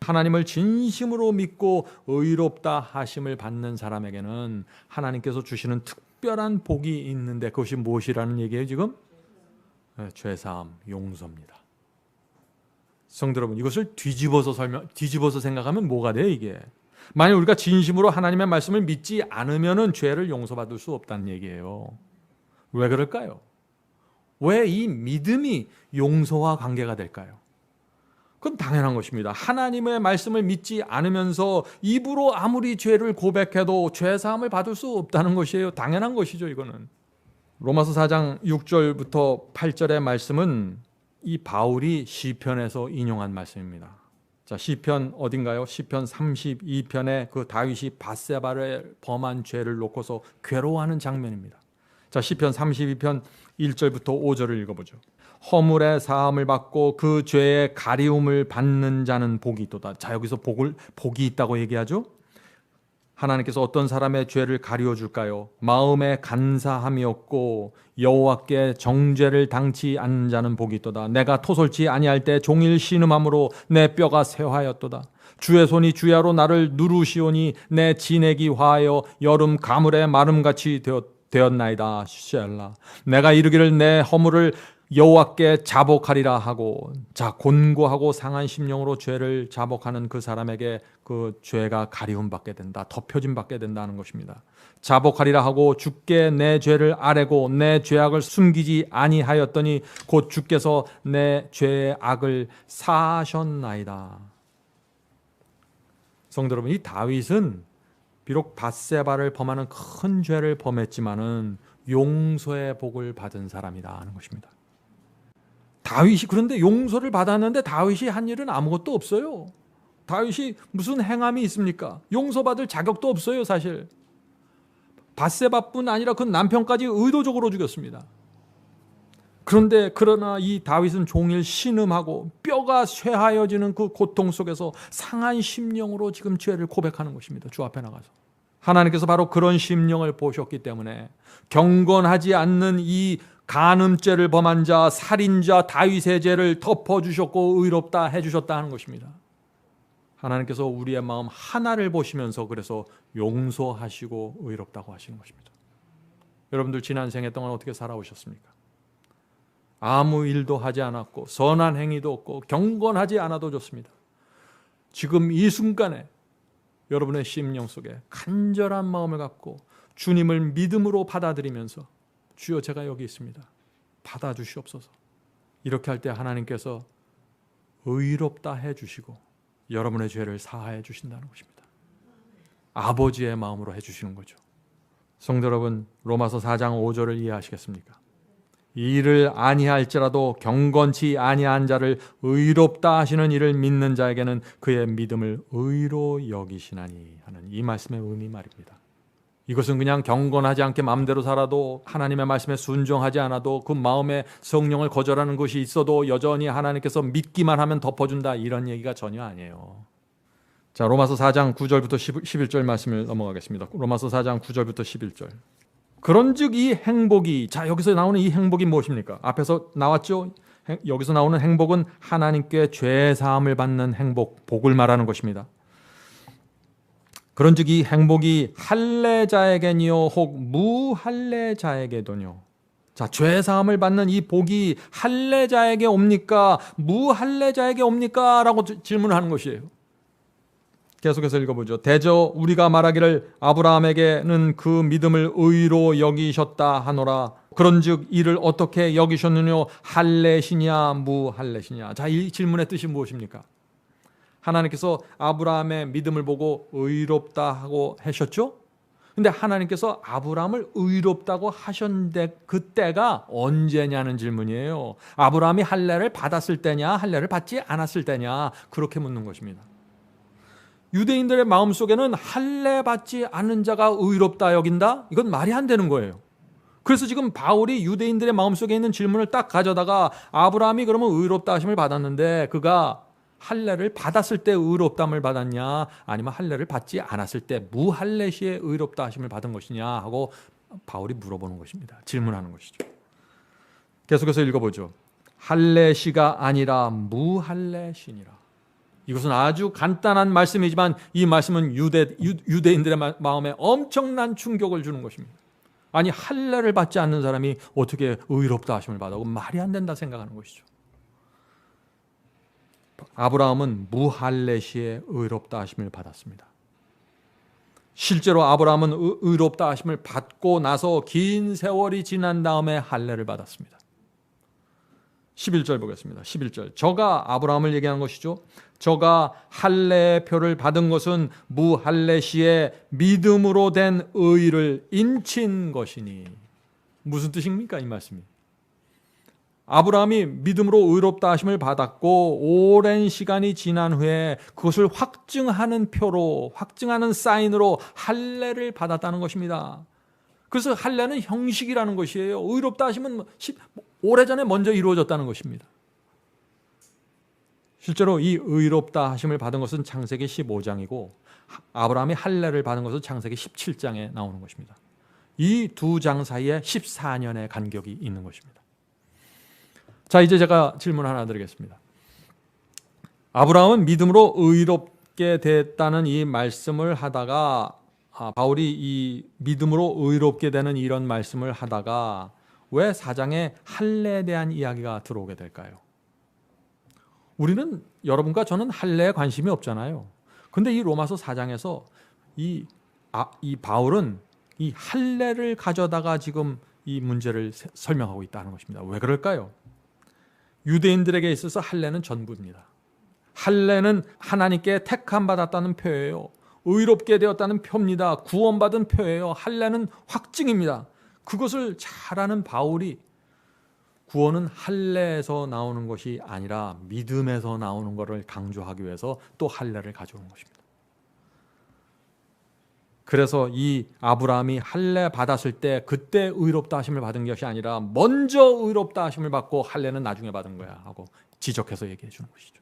하나님을 진심으로 믿고 의롭다 하심을 받는 사람에게는 하나님께서 주시는 특별한 복이 있는데, 그것이 무엇이라는 얘기예요 지금? 죄사함, 용서입니다. 성도 여러분, 이것을 뒤집어서 생각하면 뭐가 돼요 이게? 만약 우리가 진심으로 하나님의 말씀을 믿지 않으면은 죄를 용서받을 수 없다는 얘기예요. 왜 그럴까요? 왜 이 믿음이 용서와 관계가 될까요? 그건 당연한 것입니다. 하나님의 말씀을 믿지 않으면서 입으로 아무리 죄를 고백해도 죄사함을 받을 수 없다는 것이에요. 당연한 것이죠, 이거는. 로마서 4장 6절부터 8절의 말씀은 이 바울이 시편에서 인용한 말씀입니다. 자, 시편 어딘가요? 시편 32편에 그 다윗이 밧세바를 범한 죄를 놓고서 괴로워하는 장면입니다. 자, 시편 32편 1절부터 5절을 읽어보죠. 허물의 사함을 받고 그 죄의 가리움을 받는 자는 복이 있도다. 자, 여기서 복이 있다고 얘기하죠. 하나님께서 어떤 사람의 죄를 가리워 줄까요? 마음에 간사함이 없고 여호와께 정죄를 당치 않는 자는 복이 있도다. 내가 토설치 아니할 때 종일 신음함으로 내 뼈가 쇠하였도다. 주의 손이 주야로 나를 누르시오니 내 진액이 화하여 여름 가물의 마름같이 되었나이다. 셀라. 내가 이르기를 내 허물을 여호와께 자복하리라 하고, 자, 곤고하고 상한 심령으로 죄를 자복하는 그 사람에게 그 죄가 가리움 받게 된다, 덮여짐 받게 된다는 것입니다. 자복하리라 하고 주께 내 죄를 아뢰고 내 죄악을 숨기지 아니하였더니 곧 주께서 내 죄의 악을 사하셨나이다. 성도 여러분, 이 다윗은 비록 밧세바를 범하는 큰 죄를 범했지만은 용서의 복을 받은 사람이다 하는 것입니다. 다윗이 그런데 용서를 받았는데 다윗이 한 일은 아무것도 없어요. 다윗이 무슨 행함이 있습니까? 용서받을 자격도 없어요, 사실. 밧세바뿐 아니라 그 남편까지 의도적으로 죽였습니다. 그러나 이 다윗은 종일 신음하고 뼈가 쇠하여지는 그 고통 속에서 상한 심령으로 지금 죄를 고백하는 것입니다. 주 앞에 나가서. 하나님께서 바로 그런 심령을 보셨기 때문에 경건하지 않는 이 간음죄를 범한 자, 살인자 다윗의 죄를 덮어주셨고 의롭다 해주셨다 하는 것입니다. 하나님께서 우리의 마음 하나를 보시면서 그래서 용서하시고 의롭다고 하시는 것입니다. 여러분들 지난 생애 동안 어떻게 살아오셨습니까? 아무 일도 하지 않았고 선한 행위도 없고 경건하지 않아도 좋습니다. 지금 이 순간에 여러분의 심령 속에 간절한 마음을 갖고 주님을 믿음으로 받아들이면서 주여, 제가 여기 있습니다, 받아주시옵소서. 이렇게 할 때 하나님께서 의롭다 해주시고 여러분의 죄를 사하해 주신다는 것입니다. 아버지의 마음으로 해주시는 거죠. 성도 여러분, 로마서 4장 5절을 이해하시겠습니까? 이를 아니할지라도 경건치 아니한 자를 의롭다 하시는 이를 믿는 자에게는 그의 믿음을 의로 여기시나니 하는 이 말씀의 의미 말입니다. 이것은 그냥 경건하지 않게 마음대로 살아도, 하나님의 말씀에 순종하지 않아도, 그 마음에 성령을 거절하는 것이 있어도 여전히 하나님께서 믿기만 하면 덮어준다, 이런 얘기가 전혀 아니에요. 자, 로마서 4장 9절부터 11절 말씀을 넘어가겠습니다. 로마서 4장 9절부터 11절. 그런즉 이 행복이, 자, 여기서 나오는 이 행복이 무엇입니까? 앞에서 나왔죠? 여기서 나오는 행복은 하나님께 죄 사함을 받는 행복, 복을 말하는 것입니다. 그런즉 이 행복이 할례자에게니요 혹 무할례자에게도뇨. 자, 죄 사함을 받는 이 복이 할례자에게 옵니까? 무할례자에게 옵니까? 라고 질문을 하는 것이에요. 계속해서 읽어보죠. 대저 우리가 말하기를 아브라함에게는 그 믿음을 의로 여기셨다 하노라. 그런즉 이를 어떻게 여기셨느냐? 할례시냐 무할례시냐. 자, 이 질문의 뜻이 무엇입니까? 하나님께서 아브라함의 믿음을 보고 의롭다 하고 하셨죠? 근데 하나님께서 아브라함을 의롭다고 하셨는데 그때가 언제냐는 질문이에요. 아브라함이 할례를 받았을 때냐, 할례를 받지 않았을 때냐, 그렇게 묻는 것입니다. 유대인들의 마음속에는 할례 받지 않은 자가 의롭다 여긴다? 이건 말이 안 되는 거예요. 그래서 지금 바울이 유대인들의 마음속에 있는 질문을 딱 가져다가 아브라함이 그러면 의롭다 하심을 받았는데 그가 할례를 받았을 때 의롭다함을 받았냐, 아니면 할례를 받지 않았을 때 무할례 시에 의롭다 하심을 받은 것이냐 하고 바울이 물어보는 것입니다. 질문하는 것이죠. 계속해서 읽어보죠. 할례 시가 아니라 무할례 시니라. 이것은 아주 간단한 말씀이지만 이 말씀은 유대인들의 마음에 엄청난 충격을 주는 것입니다. 아니, 할례를 받지 않는 사람이 어떻게 의롭다 하심을 받아? 말이 안 된다 생각하는 것이죠. 아브라함은 무할례 시에 의롭다 하심을 받았습니다. 실제로 아브라함은 의롭다 하심을 받고 나서 긴 세월이 지난 다음에 할례를 받았습니다. 11절 보겠습니다. 11절. 저가 아브라함을 얘기하는 것이죠. 저가 할례의 표를 받은 것은 무할례 시에 믿음으로 된 의를 인친 것이니. 무슨 뜻입니까? 이 말씀이. 아브라함이 믿음으로 의롭다 하심을 받았고 오랜 시간이 지난 후에 그것을 확증하는 표로, 확증하는 사인으로 할례를 받았다는 것입니다. 그래서 할례는 형식이라는 것이에요. 의롭다 하심은 오래전에 먼저 이루어졌다는 것입니다. 실제로 이 의롭다 하심을 받은 것은 창세기 15장이고 아브라함이 할례를 받은 것은 창세기 17장에 나오는 것입니다. 이 두 장 사이에 14년의 간격이 있는 것입니다. 자, 이제 제가 질문 하나 드리겠습니다. 아브라함은 믿음으로 의롭게 됐다는 이 말씀을 하다가 바울이 이 믿음으로 의롭게 되는 이런 말씀을 하다가 왜 4장에 할례에 대한 이야기가 들어오게 될까요? 우리는, 여러분과 저는 할례에 관심이 없잖아요. 근데 이 로마서 4장에서 이 바울은 이 할례를 가져다가 지금 이 문제를 설명하고 있다는 것입니다. 왜 그럴까요? 유대인들에게 있어서 할례는 전부입니다. 할례는 하나님께 택함 받았다는 표예요. 의롭게 되었다는 표입니다. 구원받은 표예요. 할례는 확증입니다. 그것을 잘 아는 바울이 구원은 할례에서 나오는 것이 아니라 믿음에서 나오는 것을 강조하기 위해서 또 할례를 가져오는 것입니다. 그래서 이 아브라함이 할례 받았을 때 그때 의롭다 하심을 받은 것이 아니라 먼저 의롭다 하심을 받고 할례는 나중에 받은 거야 하고 지적해서 얘기해 주는 것이죠.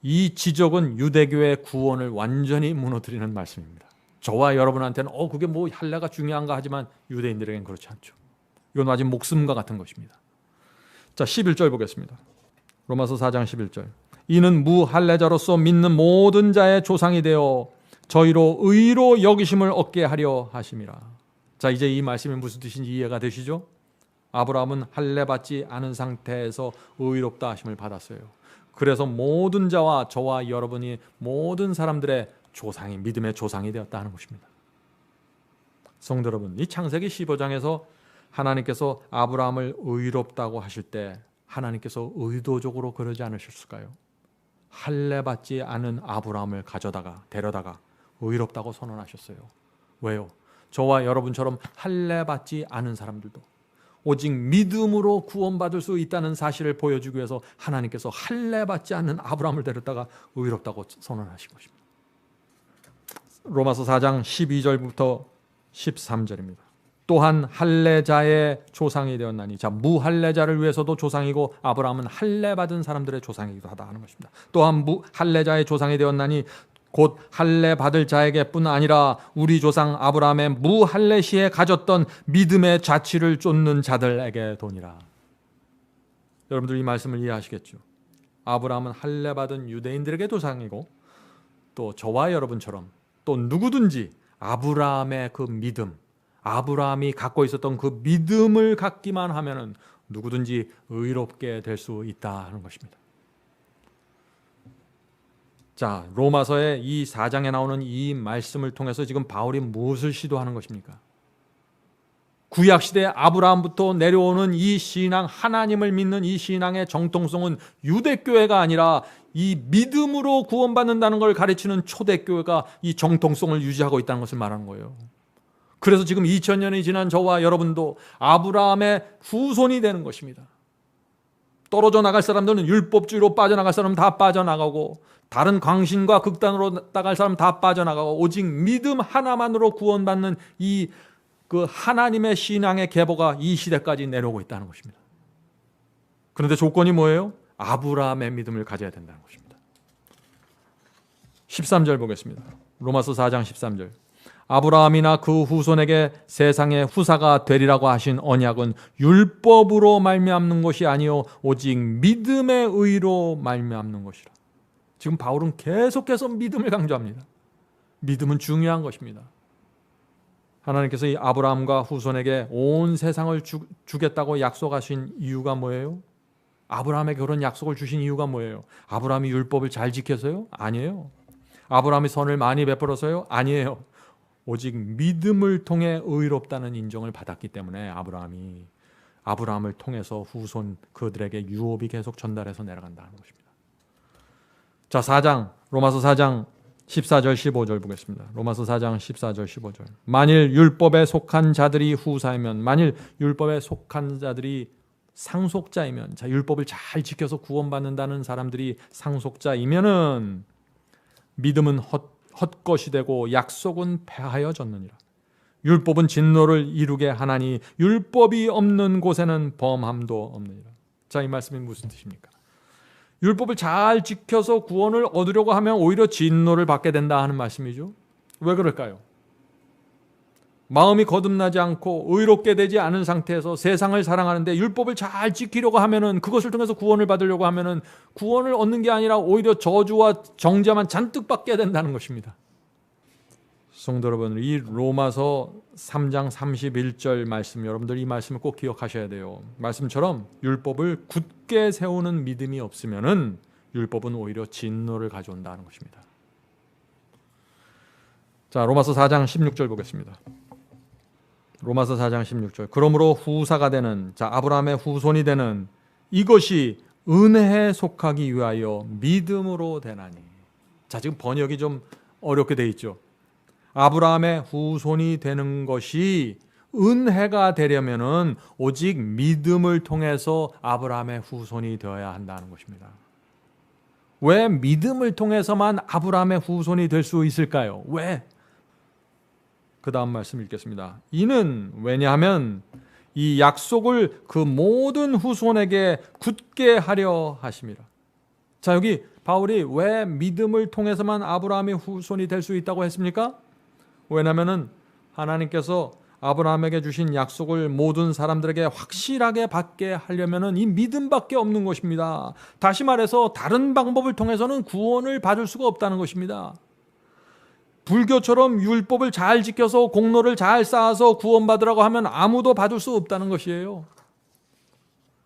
이 지적은 유대교의 구원을 완전히 무너뜨리는 말씀입니다. 저와 여러분한테는 그게 뭐 할례가 중요한가 하지만 유대인들에게는 그렇지 않죠. 이건 아직 목숨과 같은 것입니다. 자, 11절 보겠습니다. 로마서 4장 11절. 이는 무할례자로서 믿는 모든 자의 조상이 되어 저희로 의로 여기심을 얻게 하려 하심이라. 자, 이제 이 말씀이 무슨 뜻인지 이해가 되시죠? 아브라함은 할례 받지 않은 상태에서 의롭다 하심을 받았어요. 그래서 모든 자와 저와 여러분이 모든 사람들의 조상이, 믿음의 조상이 되었다는 것입니다. 성도 여러분, 이 창세기 15장에서 하나님께서 아브라함을 의롭다고 하실 때 하나님께서 의도적으로 그러지 않으셨을까요? 할례 받지 않은 아브라함을 데려다가 의롭다고 선언하셨어요. 왜요? 저와 여러분처럼 할례 받지 않은 사람들도 오직 믿음으로 구원받을 수 있다는 사실을 보여주기 위해서 하나님께서 할례 받지 않는 아브라함을 데렸다가 의롭다고 선언하신 것입니다. 로마서 4장 12절부터 13절입니다. 또한 할례자의 조상이 되었나니, 자, 무할례자를 위해서도 조상이고 아브라함은 할례 받은 사람들의 조상이기도 하다 하는 것입니다. 또한 할례자의 조상이 되었나니 곧 할례 받을 자에게뿐 아니라 우리 조상 아브라함의 무할례 시에 가졌던 믿음의 자취를 쫓는 자들에게 도니라. 여러분들 이 말씀을 이해하시겠죠? 아브라함은 할례 받은 유대인들에게 조상이고 또 저와 여러분처럼 또 누구든지 아브라함의 그 믿음, 아브라함이 갖고 있었던 그 믿음을 갖기만 하면은 누구든지 의롭게 될 수 있다는 것입니다. 자, 로마서의 이 4장에 나오는 이 말씀을 통해서 지금 바울이 무엇을 시도하는 것입니까? 구약시대 아브라함부터 내려오는 이 신앙, 하나님을 믿는 이 신앙의 정통성은 유대교회가 아니라 이 믿음으로 구원받는다는 걸 가르치는 초대교회가 이 정통성을 유지하고 있다는 것을 말하는 거예요. 그래서 지금 2000년이 지난 저와 여러분도 아브라함의 후손이 되는 것입니다. 떨어져 나갈 사람들은 율법주의로 빠져나갈 사람은 다 빠져나가고 다른 광신과 극단으로 나갈 사람 다 빠져나가고 오직 믿음 하나만으로 구원받는 이 그 하나님의 신앙의 계보가 이 시대까지 내려오고 있다는 것입니다. 그런데 조건이 뭐예요? 아브라함의 믿음을 가져야 된다는 것입니다. 13절 보겠습니다. 로마서 4장 13절. 아브라함이나 그 후손에게 세상의 후사가 되리라고 하신 언약은 율법으로 말미암는 것이 아니요 오직 믿음의 의로 말미암는 것이라. 지금 바울은 계속해서 믿음을 강조합니다. 믿음은 중요한 것입니다. 하나님께서 이 아브라함과 후손에게 온 세상을 주겠다고 약속하신 이유가 뭐예요? 아브라함에게 그런 약속을 주신 이유가 뭐예요? 아브라함이 율법을 잘 지켜서요? 아니에요. 아브라함이 선을 많이 베풀어서요? 아니에요. 오직 믿음을 통해 의롭다는 인정을 받았기 때문에 아브라함을 통해서 후손 그들에게 유업이 계속 전달해서 내려간다는 것입니다. 자, 4장 로마서 4장 14절 15절 보겠습니다. 로마서 4장 14절 15절. 만일 율법에 속한 자들이 후사이면, 만일 율법에 속한 자들이 상속자이면, 자, 율법을 잘 지켜서 구원받는다는 사람들이 상속자이면은 믿음은 헛것이 되고 약속은 폐하여졌느니라. 율법은 진노를 이루게 하나니 율법이 없는 곳에는 범함도 없느니라. 자, 이 말씀이 무슨 뜻입니까? 율법을 잘 지켜서 구원을 얻으려고 하면 오히려 진노를 받게 된다 하는 말씀이죠. 왜 그럴까요? 마음이 거듭나지 않고 의롭게 되지 않은 상태에서 세상을 사랑하는데 율법을 잘 지키려고 하면은, 그것을 통해서 구원을 받으려고 하면은 구원을 얻는 게 아니라 오히려 저주와 정죄만 잔뜩 받게 된다는 것입니다. 성도 여러분, 이 로마서 3장 31절 말씀, 여러분들 이 말씀을 꼭 기억하셔야 돼요. 말씀처럼 율법을 굳게 세우는 믿음이 없으면은 율법은 오히려 진노를 가져온다는 것입니다. 자, 로마서 4장 16절 보겠습니다. 로마서 4장 16절. 그러므로 후사가 되는, 자, 아브라함의 후손이 되는 이것이 은혜에 속하기 위하여 믿음으로 되나니. 자, 지금 번역이 좀 어렵게 돼 있죠. 아브라함의 후손이 되는 것이 은혜가 되려면은 오직 믿음을 통해서 아브라함의 후손이 되어야 한다는 것입니다. 왜 믿음을 통해서만 아브라함의 후손이 될 수 있을까요? 왜? 그 다음 말씀 읽겠습니다. 이는 왜냐하면 이 약속을 그 모든 후손에게 굳게 하려 하심이라. 자, 여기 바울이 왜 믿음을 통해서만 아브라함의 후손이 될 수 있다고 했습니까? 왜냐하면 하나님께서 아브라함에게 주신 약속을 모든 사람들에게 확실하게 받게 하려면 이 믿음밖에 없는 것입니다. 다시 말해서 다른 방법을 통해서는 구원을 받을 수가 없다는 것입니다. 불교처럼 율법을 잘 지켜서 공로를 잘 쌓아서 구원받으라고 하면 아무도 받을 수 없다는 것이에요.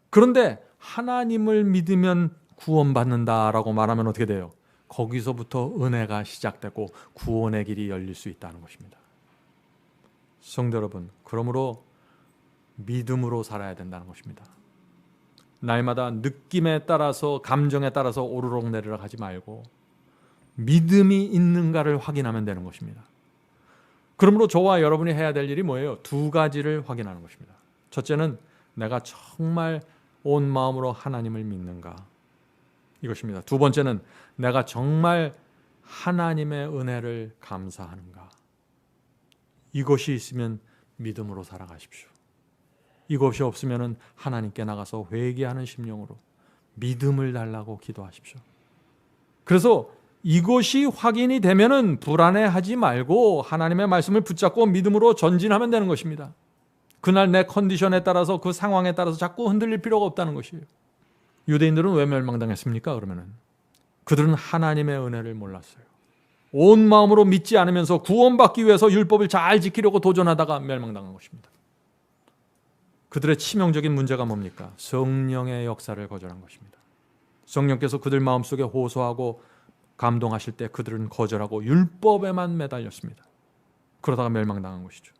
그런데 하나님을 믿으면 구원받는다라고 말하면 어떻게 돼요? 거기서부터 은혜가 시작되고 구원의 길이 열릴 수 있다는 것입니다. 성도 여러분, 그러므로 믿음으로 살아야 된다는 것입니다. 날마다 느낌에 따라서, 감정에 따라서 오르락 내리락 하지 말고 믿음이 있는가를 확인하면 되는 것입니다. 그러므로 저와 여러분이 해야 될 일이 뭐예요? 두 가지를 확인하는 것입니다. 첫째는 내가 정말 온 마음으로 하나님을 믿는가, 이것입니다. 두 번째는 내가 정말 하나님의 은혜를 감사하는가. 이것이 있으면 믿음으로 살아가십시오. 이것이 없으면 하나님께 나가서 회개하는 심령으로 믿음을 달라고 기도하십시오. 그래서 이것이 확인이 되면은 불안해하지 말고 하나님의 말씀을 붙잡고 믿음으로 전진하면 되는 것입니다. 그날 내 컨디션에 따라서 그 상황에 따라서 자꾸 흔들릴 필요가 없다는 것이에요. 유대인들은 왜 멸망당했습니까? 그러면은 그들은 하나님의 은혜를 몰랐어요. 온 마음으로 믿지 않으면서 구원받기 위해서 율법을 잘 지키려고 도전하다가 멸망당한 것입니다. 그들의 치명적인 문제가 뭡니까? 성령의 역사를 거절한 것입니다. 성령께서 그들 마음속에 호소하고 감동하실 때 그들은 거절하고 율법에만 매달렸습니다. 그러다가 멸망당한 것이죠.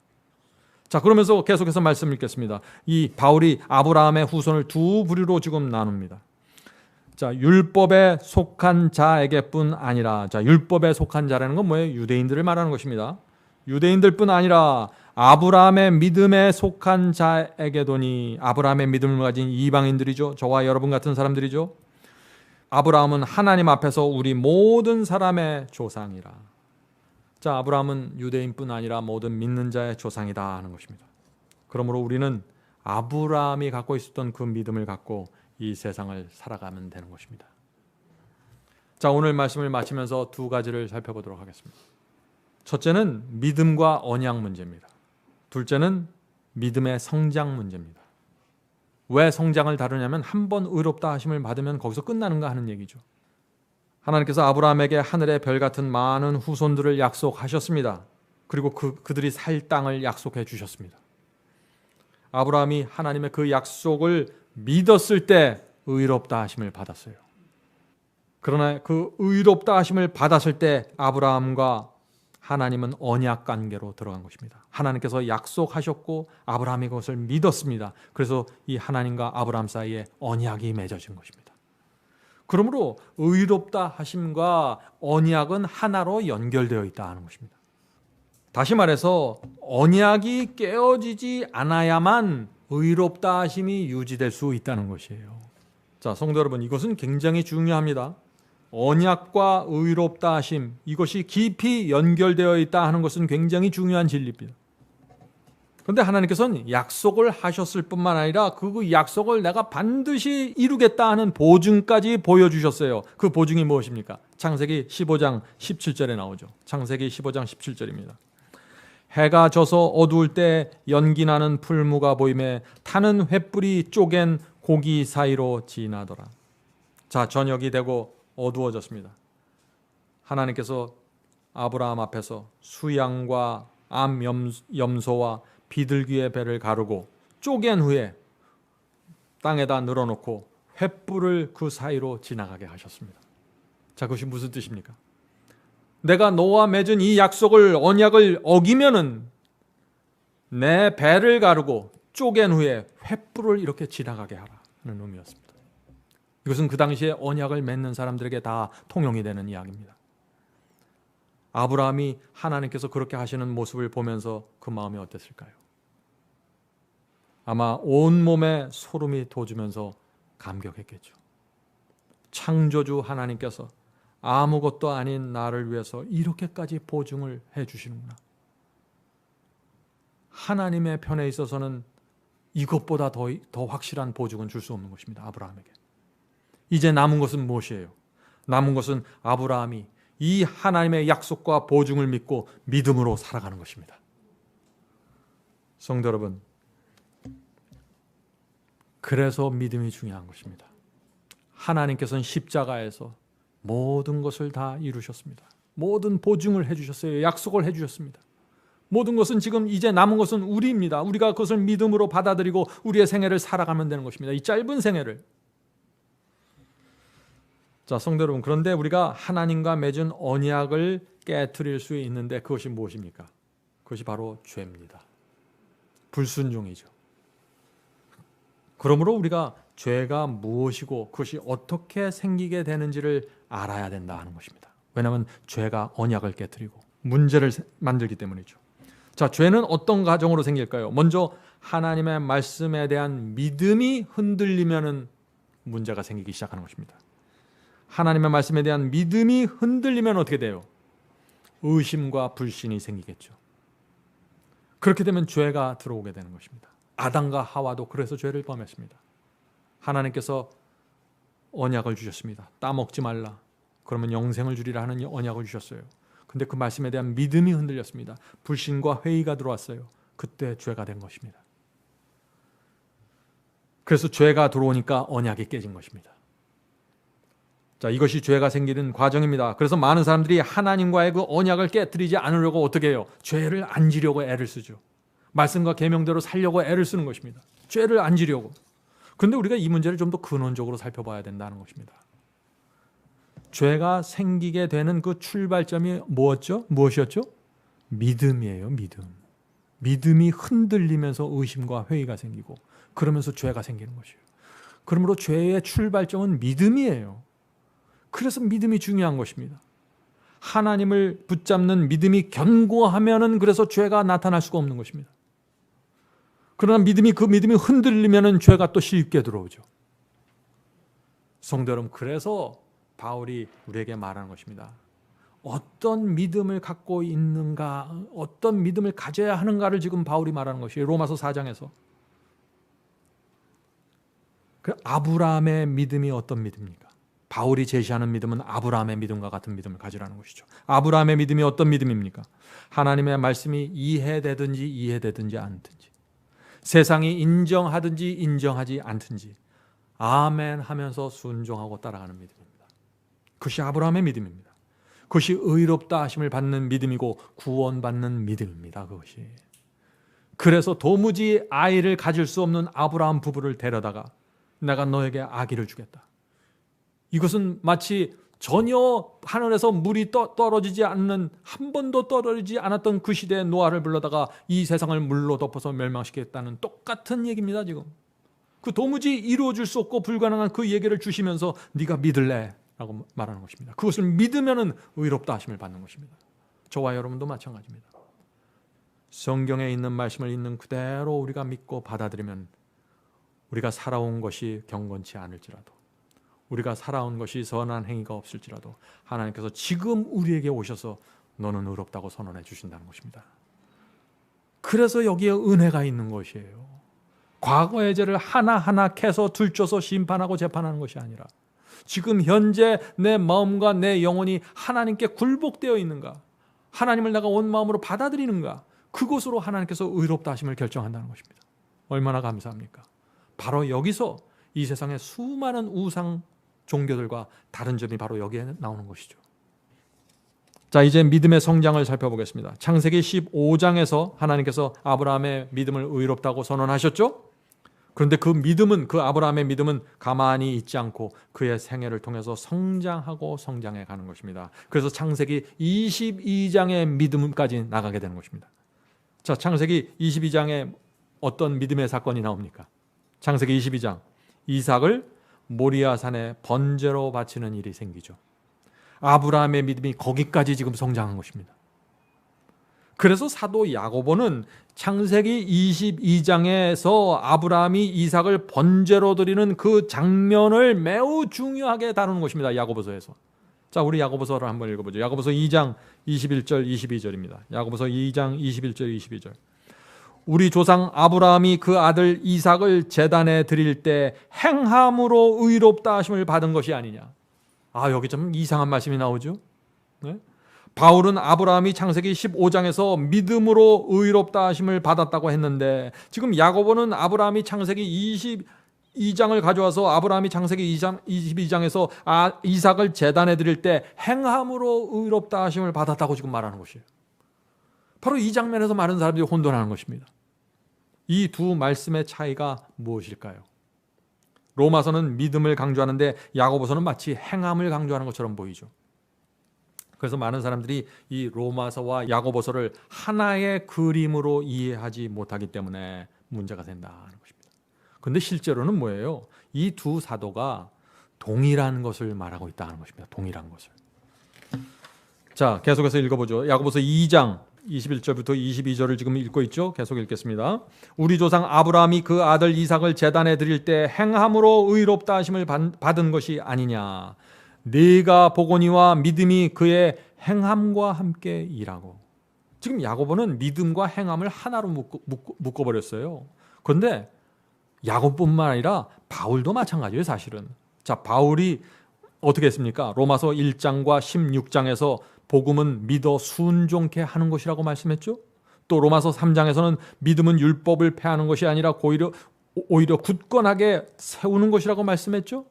자, 그러면서 계속해서 말씀 읽겠습니다. 이 바울이 아브라함의 후손을 두 부류로 지금 나눕니다. 자, 율법에 속한 자에게뿐 아니라, 자, 율법에 속한 자라는 건 뭐예요? 유대인들을 말하는 것입니다. 유대인들뿐 아니라 아브라함의 믿음에 속한 자에게도니, 아브라함의 믿음을 가진 이방인들이죠. 저와 여러분 같은 사람들이죠. 아브라함은 하나님 앞에서 우리 모든 사람의 조상이라. 자, 아브라함은 유대인뿐 아니라 모든 믿는 자의 조상이다 하는 것입니다. 그러므로 우리는 아브라함이 갖고 있었던 그 믿음을 갖고 이 세상을 살아가면 되는 것입니다. 자, 오늘 말씀을 마치면서 두 가지를 살펴보도록 하겠습니다. 첫째는 믿음과 언약 문제입니다. 둘째는 믿음의 성장 문제입니다. 왜 성장을 다루냐면 한 번 의롭다 하심을 받으면 거기서 끝나는가 하는 얘기죠. 하나님께서 아브라함에게 하늘의 별 같은 많은 후손들을 약속하셨습니다. 그리고 그들이 살 땅을 약속해 주셨습니다. 아브라함이 하나님의 그 약속을 믿었을 때 의롭다 하심을 받았어요. 그러나 그 의롭다 하심을 받았을 때 아브라함과 하나님은 언약 관계로 들어간 것입니다. 하나님께서 약속하셨고 아브라함이 그것을 믿었습니다. 그래서 이 하나님과 아브라함 사이에 언약이 맺어진 것입니다. 그러므로 의롭다 하심과 언약은 하나로 연결되어 있다 하는 것입니다. 다시 말해서 언약이 깨어지지 않아야만 의롭다 하심이 유지될 수 있다는 것이에요. 자, 성도 여러분, 이것은 굉장히 중요합니다. 언약과 의롭다 하심, 이것이 깊이 연결되어 있다 하는 것은 굉장히 중요한 진리입니다. 그런데 하나님께서는 약속을 하셨을 뿐만 아니라 그 약속을 내가 반드시 이루겠다 하는 보증까지 보여주셨어요. 그 보증이 무엇입니까? 창세기 15장 17절에 나오죠. 창세기 15장 17절입니다. 해가 져서 어두울 때 연기 나는 풀무가 보이매 타는 횃불이 쪼갠 고기 사이로 지나더라. 자, 저녁이 되고 어두워졌습니다. 하나님께서 아브라함 앞에서 수양과 암 염소와 비둘기의 배를 가르고 쪼갠 후에 땅에다 늘어놓고 횃불을 그 사이로 지나가게 하셨습니다. 자, 그것이 무슨 뜻입니까? 내가 너와 맺은 이 약속을, 언약을 어기면은 내 배를 가르고 쪼갠 후에 횃불을 이렇게 지나가게 하라는 의미였습니다. 이것은 그 당시에 언약을 맺는 사람들에게 다 통용이 되는 이야기입니다. 아브라함이 하나님께서 그렇게 하시는 모습을 보면서 그 마음이 어땠을까요? 아마 온몸에 소름이 돋으면서 감격했겠죠. 창조주 하나님께서 아무것도 아닌 나를 위해서 이렇게까지 보증을 해 주시는구나. 하나님의 편에 있어서는 이것보다 더 확실한 보증은 줄 수 없는 것입니다. 아브라함에게. 이제 남은 것은 무엇이에요? 남은 것은 아브라함이 이 하나님의 약속과 보증을 믿고 믿음으로 살아가는 것입니다. 성도 여러분, 그래서 믿음이 중요한 것입니다. 하나님께서는 십자가에서 모든 것을 다 이루셨습니다. 모든 보증을 해주셨어요. 약속을 해주셨습니다. 모든 것은 지금 이제 남은 것은 우리입니다. 우리가 그것을 믿음으로 받아들이고 우리의 생애를 살아가면 되는 것입니다. 이 짧은 생애를. 자, 성도 여러분, 그런데 우리가 하나님과 맺은 언약을 깨트릴 수 있는데 그것이 무엇입니까? 그것이 바로 죄입니다. 불순종이죠. 그러므로 우리가 죄가 무엇이고 그것이 어떻게 생기게 되는지를 알아야 된다 하는 것입니다. 왜냐하면 죄가 언약을 깨트리고 문제를 만들기 때문이죠. 자, 죄는 어떤 과정으로 생길까요? 먼저 하나님의 말씀에 대한 믿음이 흔들리면은 문제가 생기기 시작하는 것입니다. 하나님의 말씀에 대한 믿음이 흔들리면 어떻게 돼요? 의심과 불신이 생기겠죠. 그렇게 되면 죄가 들어오게 되는 것입니다. 아담과 하와도 그래서 죄를 범했습니다. 하나님께서 언약을 주셨습니다. 따먹지 말라. 그러면 영생을 주리라 하는 언약을 주셨어요. 근데 그 말씀에 대한 믿음이 흔들렸습니다. 불신과 회의가 들어왔어요. 그때 죄가 된 것입니다. 그래서 죄가 들어오니까 언약이 깨진 것입니다. 자, 이것이 죄가 생기는 과정입니다. 그래서 많은 사람들이 하나님과의 그 언약을 깨뜨리지 않으려고 어떻게 해요? 죄를 안 지려고 애를 쓰죠. 말씀과 계명대로 살려고 애를 쓰는 것입니다. 죄를 안 지려고. 그런데 우리가 이 문제를 좀 더 근원적으로 살펴봐야 된다는 것입니다. 죄가 생기게 되는 그 출발점이 무엇이었죠? 믿음이에요. 믿음. 믿음이 흔들리면서 의심과 회의가 생기고 그러면서 죄가 생기는 것이에요. 그러므로 죄의 출발점은 믿음이에요. 그래서 믿음이 중요한 것입니다. 하나님을 붙잡는 믿음이 견고하면은 그래서 죄가 나타날 수가 없는 것입니다. 그러나 그 믿음이 흔들리면은 죄가 또 쉽게 들어오죠. 성도 여러분, 그래서 바울이 우리에게 말하는 것입니다. 어떤 믿음을 갖고 있는가, 어떤 믿음을 가져야 하는가를 지금 바울이 말하는 것이에요. 로마서 4장에서. 그 아브라함의 믿음이 어떤 믿음입니까? 바울이 제시하는 믿음은 아브라함의 믿음과 같은 믿음을 가지라는 것이죠. 아브라함의 믿음이 어떤 믿음입니까? 하나님의 말씀이 이해되든지 않든지, 세상이 인정하든지 인정하지 않든지 아멘 하면서 순종하고 따라가는 믿음입니다. 그것이 아브라함의 믿음입니다. 그것이 의롭다 하심을 받는 믿음이고 구원받는 믿음입니다. 그것이. 그래서 도무지 아이를 가질 수 없는 아브라함 부부를 데려다가 내가 너에게 아기를 주겠다. 이것은 마치 전혀 하늘에서 물이 떨어지지 않는, 한 번도 떨어지지 않았던 그 시대의 노아를 불러다가 이 세상을 물로 덮어서 멸망시키겠다는 똑같은 얘기입니다. 지금 그 도무지 이루어질 수 없고 불가능한 그 얘기를 주시면서 네가 믿을래? 라고 말하는 것입니다. 그것을 믿으면은 의롭다 하심을 받는 것입니다. 저와 여러분도 마찬가지입니다. 성경에 있는 말씀을 있는 그대로 우리가 믿고 받아들이면 우리가 살아온 것이 경건치 않을지라도, 우리가 살아온 것이 선한 행위가 없을지라도 하나님께서 지금 우리에게 오셔서 너는 의롭다고 선언해 주신다는 것입니다. 그래서 여기에 은혜가 있는 것이에요. 과거의 죄를 하나하나 캐서 들춰서 심판하고 재판하는 것이 아니라 지금 현재 내 마음과 내 영혼이 하나님께 굴복되어 있는가, 하나님을 내가 온 마음으로 받아들이는가, 그것으로 하나님께서 의롭다 하심을 결정한다는 것입니다. 얼마나 감사합니까? 바로 여기서 이 세상의 수많은 우상 종교들과 다른 점이 바로 여기에 나오는 것이죠. 자, 이제 믿음의 성장을 살펴보겠습니다. 창세기 15장에서 하나님께서 아브라함의 믿음을 의롭다고 선언하셨죠? 그런데 그 믿음은, 그 아브라함의 믿음은 가만히 있지 않고 그의 생애를 통해서 성장하고 성장해 가는 것입니다. 그래서 창세기 22장의 믿음까지 나가게 되는 것입니다. 자, 창세기 22장에 어떤 믿음의 사건이 나옵니까? 창세기 22장, 이삭을 모리아산에 번제로 바치는 일이 생기죠. 아브라함의 믿음이 거기까지 지금 성장한 것입니다. 그래서 사도 야고보는 창세기 22장에서 아브라함이 이삭을 번제로 드리는 그 장면을 매우 중요하게 다루는 것입니다. 야고보서에서. 자, 우리 야고보서를 한번 읽어보죠. 야고보서 2장 21절 22절입니다. 야고보서 2장 21절 22절. 우리 조상 아브라함이 그 아들 이삭을 제단에 드릴 때 행함으로 의롭다 하심을 받은 것이 아니냐. 여기 좀 이상한 말씀이 나오죠. 네? 바울은 아브라함이 창세기 15장에서 믿음으로 의롭다 하심을 받았다고 했는데, 지금 야고보는 아브라함이 창세기 22장을 가져와서 아브라함이 창세기 22장에서 이삭을 제단에 드릴 때 행함으로 의롭다 하심을 받았다고 지금 말하는 것이에요. 바로 이 장면에서 많은 사람들이 혼돈하는 것입니다. 이 두 말씀의 차이가 무엇일까요? 로마서는 믿음을 강조하는데 야고보서는 마치 행함을 강조하는 것처럼 보이죠. 그래서 많은 사람들이 이 로마서와 야고보서를 하나의 그림으로 이해하지 못하기 때문에 문제가 된다는 것입니다. 그런데 실제로는 뭐예요? 이 두 사도가 동일한 것을 말하고 있다는 것입니다. 동일한 것을. 자, 계속해서 읽어보죠. 야고보서 2장 21절부터 22절을 지금 읽고 있죠. 계속 읽겠습니다. 우리 조상 아브라함이 그 아들 이삭을 제단에 드릴 때 행함으로 의롭다 하심을 받은 것이 아니냐. 네가 보거니와 믿음이 그의 행함과 함께 일하고. 지금 야고보는 믿음과 행함을 하나로 묶어버렸어요. 그런데 야고보뿐만 아니라 바울도 마찬가지예요. 사실은. 자, 바울이 어떻게 했습니까? 로마서 1장과 16장에서 복음은 믿어 순종케 하는 것이라고 말씀했죠. 또 로마서 3장에서는 믿음은 율법을 폐하는 것이 아니라 오히려 굳건하게 세우는 것이라고 말씀했죠.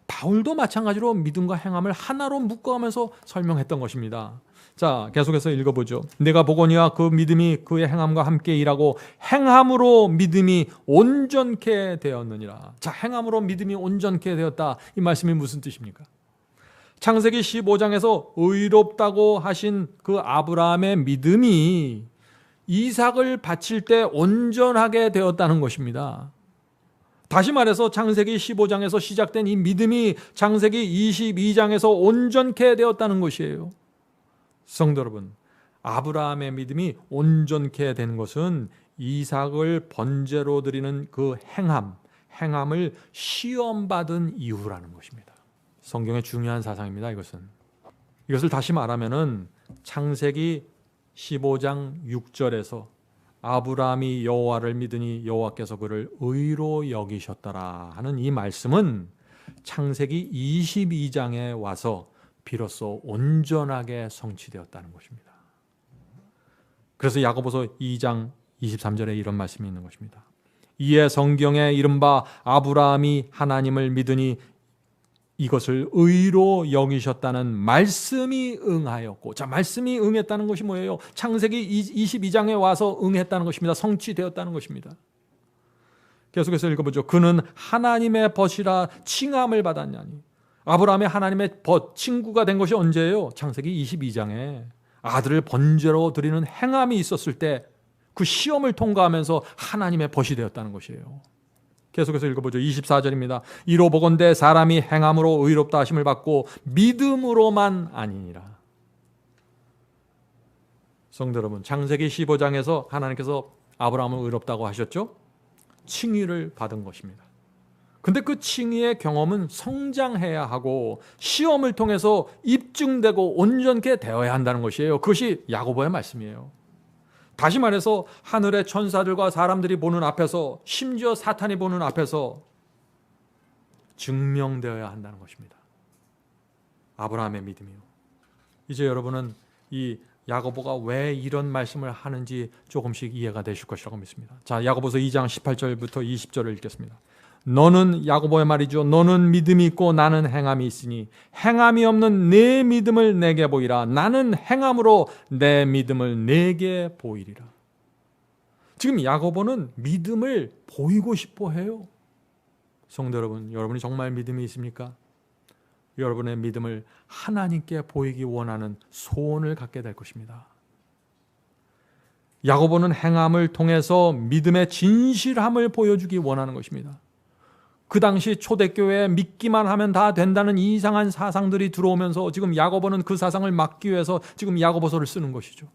바울도 마찬가지로 믿음과 행함을 하나로 묶어가면서 설명했던 것입니다. 자, 계속해서 읽어보죠. 내가 보거니와 그 믿음이 그의 행함과 함께 일하고 행함으로 믿음이 온전케 되었느니라. 자, 행함으로 믿음이 온전케 되었다. 이 말씀이 무슨 뜻입니까? 창세기 15장에서 의롭다고 하신 그 아브라함의 믿음이 이삭을 바칠 때 온전하게 되었다는 것입니다. 다시 말해서 창세기 15장에서 시작된 이 믿음이 창세기 22장에서 온전케 되었다는 것이에요. 성도 여러분, 아브라함의 믿음이 온전케 된 것은 이삭을 번제로 드리는 그 행함을 시험받은 이유라는 것입니다. 성경의 중요한 사상입니다. 이것을 다시 말하면은 창세기 15장 6절에서 아브라함이 여호와를 믿으니 여호와께서 그를 의로 여기셨더라 하는 이 말씀은 창세기 22장에 와서 비로소 온전하게 성취되었다는 것입니다. 그래서 야고보서 2장 23절에 이런 말씀이 있는 것입니다. 이에 성경에 이른바 아브라함이 하나님을 믿으니 이것을 의로 여기셨다는 말씀이 응하였고, 자, 말씀이 응했다는 것이 뭐예요? 창세기 22장에 와서 응했다는 것입니다. 성취되었다는 것입니다. 계속해서 읽어보죠. 그는 하나님의 벗이라 칭함을 받았냐니. 아브라함의 하나님의 벗, 친구가 된 것이 언제예요? 창세기 22장에 아들을 번제로 드리는 행함이 있었을 때 그 시험을 통과하면서 하나님의 벗이 되었다는 것이에요. 계속해서 읽어보죠. 24절입니다. 이로 보건대 사람이 행함으로 의롭다 하심을 받고 믿음으로만 아니니라. 성도 여러분, 창세기 15장에서 하나님께서 아브라함을 의롭다고 하셨죠? 칭의를 받은 것입니다. 근데 그 칭의의 경험은 성장해야 하고 시험을 통해서 입증되고 온전케 되어야 한다는 것이에요. 그것이 야고보의 말씀이에요. 다시 말해서 하늘의 천사들과 사람들이 보는 앞에서, 심지어 사탄이 보는 앞에서 증명되어야 한다는 것입니다. 아브라함의 믿음이요. 이제 여러분은 이 야고보가 왜 이런 말씀을 하는지 조금씩 이해가 되실 것이라고 믿습니다. 자, 야고보서 2장 18절부터 20절을 읽겠습니다. 너는, 야고보의 말이죠, 너는 믿음이 있고 나는 행함이 있으니 행함이 없는 내 믿음을 내게 보이라. 나는 행함으로 내 믿음을 내게 보이리라. 지금 야고보는 믿음을 보이고 싶어 해요. 성도 여러분, 여러분이 정말 믿음이 있습니까? 여러분의 믿음을 하나님께 보이기 원하는 소원을 갖게 될 것입니다. 야고보는 행함을 통해서 믿음의 진실함을 보여주기 원하는 것입니다. 그 당시 초대교회에 믿기만 하면 다 된다는 이상한 사상들이 들어오면서 지금 야고보는 그 사상을 막기 위해서 지금 야고보서를 쓰는 것이죠.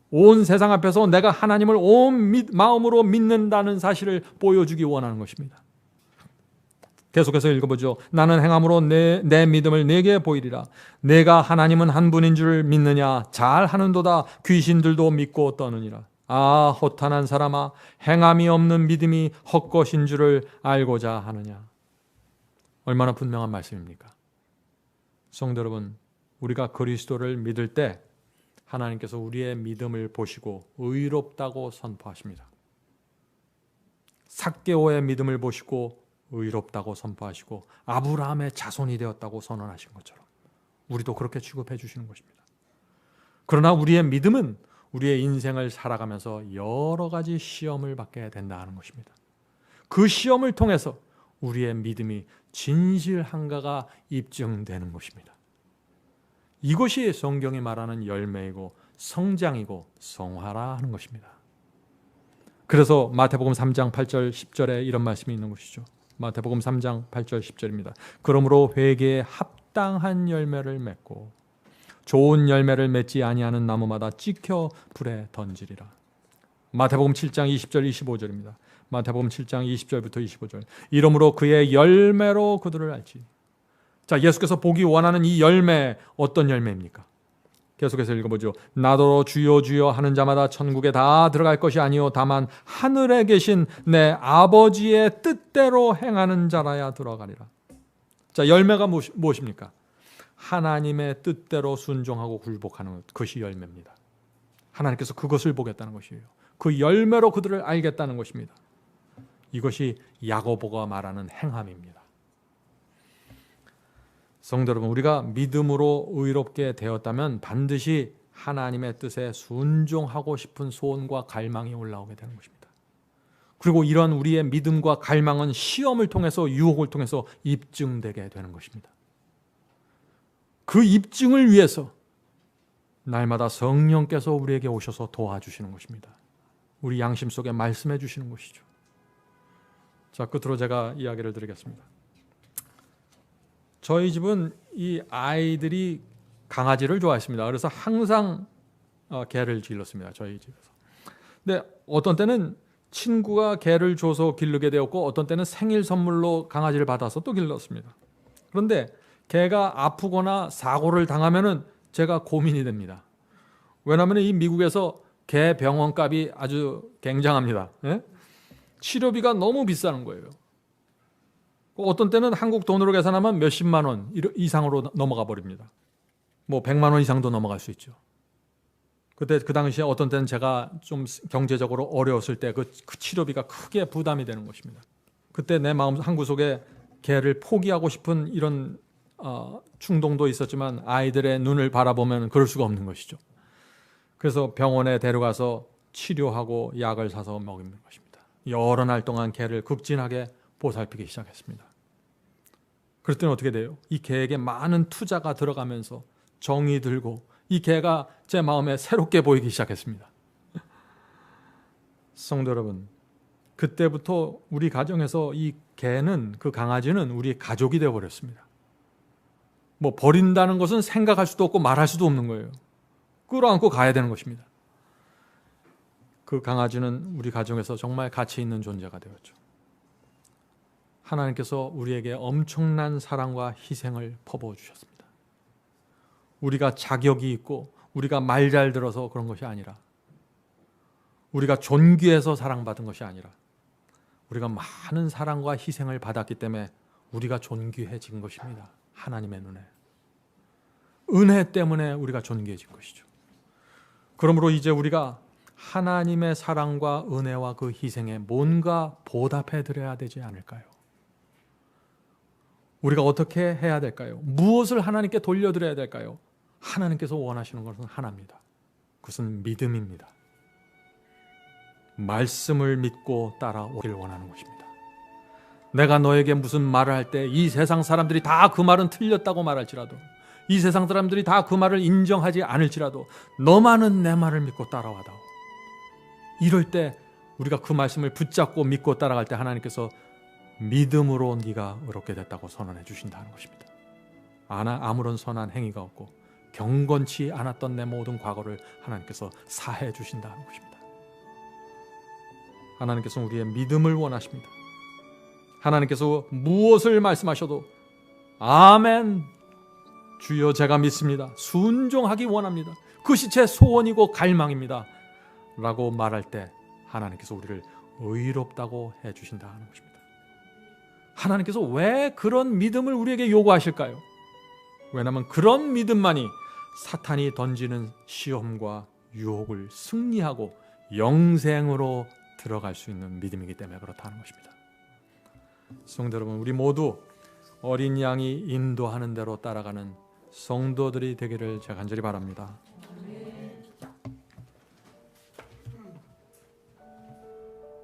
온 세상 앞에서 내가 하나님을 온 마음으로 믿는다는 사실을 보여주기 원하는 것입니다. 계속해서 읽어보죠. 나는 행함으로 내 믿음을 내게 보이리라. 내가 하나님은 한 분인 줄 믿느냐? 잘하는도다. 귀신들도 믿고 떠느니라. 아, 허탄한 사람아, 행함이 없는 믿음이 헛것인 줄을 알고자 하느냐. 얼마나 분명한 말씀입니까? 성도 여러분, 우리가 그리스도를 믿을 때 하나님께서 우리의 믿음을 보시고 의롭다고 선포하십니다. 삭개오의 믿음을 보시고 의롭다고 선포하시고 아브라함의 자손이 되었다고 선언하신 것처럼 우리도 그렇게 취급해 주시는 것입니다. 그러나 우리의 믿음은 우리의 인생을 살아가면서 여러 가지 시험을 받게 된다는 것입니다. 그 시험을 통해서 우리의 믿음이 진실한가가 입증되는 것입니다. 이것이 성경이 말하는 열매이고 성장이고 성화라 하는 것입니다. 그래서 마태복음 3장 8절 10절에 이런 말씀이 있는 것이죠. 마태복음 3장 8절 10절입니다. 그러므로 회개에 합당한 열매를 맺고 좋은 열매를 맺지 아니하는 나무마다 찍혀 불에 던지리라. 마태복음 7장 20절 25절입니다. 마태복음 7장 20절부터 25절. 이러므로 그의 열매로 그들을 알지. 자, 예수께서 보기 원하는 이 열매, 어떤 열매입니까? 계속해서 읽어보죠. 나더러 주여 주여 하는 자마다 천국에 다 들어갈 것이 아니요 다만 하늘에 계신 내 아버지의 뜻대로 행하는 자라야 들어가리라. 자, 열매가 무엇입니까? 하나님의 뜻대로 순종하고 굴복하는 것, 그것이 열매입니다. 하나님께서 그것을 보겠다는 것이에요. 그 열매로 그들을 알겠다는 것입니다. 이것이 야고보가 말하는 행함입니다. 성도 여러분, 우리가 믿음으로 의롭게 되었다면 반드시 하나님의 뜻에 순종하고 싶은 소원과 갈망이 올라오게 되는 것입니다. 그리고 이런 우리의 믿음과 갈망은 시험을 통해서, 유혹을 통해서 입증되게 되는 것입니다. 그 입증을 위해서 날마다 성령께서 우리에게 오셔서 도와주시는 것입니다. 우리 양심 속에 말씀해 주시는 것이죠. 자, 끝으로 제가 이야기를 드리겠습니다. 저희 집은 이 아이들이 강아지를 좋아했습니다. 그래서 항상 개를 길렀습니다. 저희 집에서. 근데 어떤 때는 친구가 개를 줘서 기르게 되었고, 어떤 때는 생일 선물로 강아지를 받아서 또 길렀습니다. 그런데 개가 아프거나 사고를 당하면은 제가 고민이 됩니다. 왜냐하면 이 미국에서 개 병원값이 아주 굉장합니다. 예? 치료비가 너무 비싸는 거예요. 어떤 때는 한국 돈으로 계산하면 몇십만 원 이상으로 넘어가 버립니다. 뭐 100만 원 이상도 넘어갈 수 있죠. 그때 그 당시에 어떤 때는 제가 좀 경제적으로 어려웠을 때 그 치료비가 크게 부담이 되는 것입니다. 그때 내 마음 한구석에 개를 포기하고 싶은 이런 충동도 있었지만 아이들의 눈을 바라보면 그럴 수가 없는 것이죠. 그래서 병원에 데려가서 치료하고 약을 사서 먹이는 것입니다. 여러 날 동안 개를 극진하게 보살피기 시작했습니다. 그랬더니 어떻게 돼요? 이 개에게 많은 투자가 들어가면서 정이 들고 이 개가 제 마음에 새롭게 보이기 시작했습니다. 성도 여러분, 그때부터 우리 가정에서 이 개는, 그 강아지는 우리 가족이 되어버렸습니다. 뭐 버린다는 것은 생각할 수도 없고 말할 수도 없는 거예요. 끌어안고 가야 되는 것입니다. 그 강아지는 우리 가정에서 정말 가치 있는 존재가 되었죠. 하나님께서 우리에게 엄청난 사랑과 희생을 퍼부어 주셨습니다. 우리가 자격이 있고 우리가 말 잘 들어서 그런 것이 아니라, 우리가 존귀해서 사랑받은 것이 아니라, 우리가 많은 사랑과 희생을 받았기 때문에 우리가 존귀해진 것입니다. 하나님의 눈에. 은혜 때문에 우리가 존귀해진 것이죠. 그러므로 이제 우리가 하나님의 사랑과 은혜와 그 희생에 뭔가 보답해 드려야 되지 않을까요? 우리가 어떻게 해야 될까요? 무엇을 하나님께 돌려드려야 될까요? 하나님께서 원하시는 것은 하나입니다. 그것은 믿음입니다. 말씀을 믿고 따라오길 원하는 것입니다. 내가 너에게 무슨 말을 할 때 이 세상 사람들이 다 그 말은 틀렸다고 말할지라도, 이 세상 사람들이 다 그 말을 인정하지 않을지라도 너만은 내 말을 믿고 따라와다오. 이럴 때 우리가 그 말씀을 붙잡고 믿고 따라갈 때 하나님께서 믿음으로 네가 의롭게 됐다고 선언해 주신다는 것입니다. 아무런 선한 행위가 없고 경건치 않았던 내 모든 과거를 하나님께서 사해 주신다는 것입니다. 하나님께서는 우리의 믿음을 원하십니다. 하나님께서 무엇을 말씀하셔도 아멘, 주여 제가 믿습니다, 순종하기 원합니다, 그것이 제 소원이고 갈망입니다 라고 말할 때 하나님께서 우리를 의롭다고 해주신다는 것입니다. 하나님께서 왜 그런 믿음을 우리에게 요구하실까요? 왜냐하면 그런 믿음만이 사탄이 던지는 시험과 유혹을 승리하고 영생으로 들어갈 수 있는 믿음이기 때문에 그렇다는 것입니다. 성도 여러분, 우리 모두 어린 양이 인도하는 대로 따라가는 성도들이 되기를 제가 간절히 바랍니다.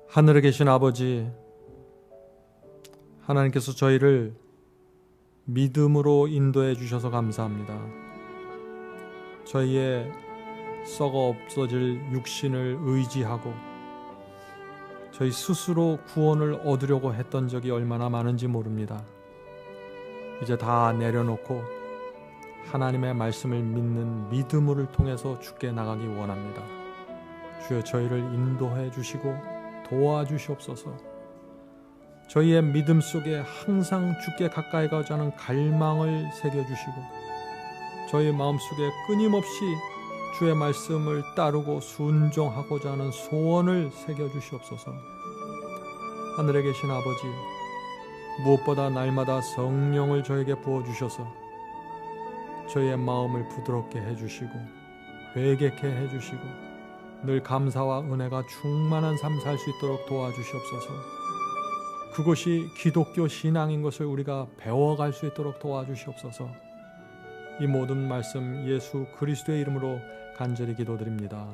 하늘에 계신 아버지, 하나님께서 저희를 믿음으로 인도해 주셔서 감사합니다. 저희의 썩어 없어질 육신을 의지하고 저희 스스로 구원을 얻으려고 했던 적이 얼마나 많은지 모릅니다. 이제 다 내려놓고 하나님의 말씀을 믿는 믿음을 통해서 주께 나가기 원합니다. 주여 저희를 인도해 주시고 도와주시옵소서. 저희의 믿음 속에 항상 주께 가까이 가고자 하는 갈망을 새겨주시고 저희 마음속에 끊임없이 주의 말씀을 따르고 순종하고자 하는 소원을 새겨주시옵소서. 하늘에 계신 아버지, 무엇보다 날마다 성령을 저에게 부어주셔서 저희의 마음을 부드럽게 해주시고 회개케 해주시고 늘 감사와 은혜가 충만한 삶 살 수 있도록 도와주시옵소서. 그것이 기독교 신앙인 것을 우리가 배워갈 수 있도록 도와주시옵소서. 이 모든 말씀 예수 그리스도의 이름으로 간절히 기도드립니다.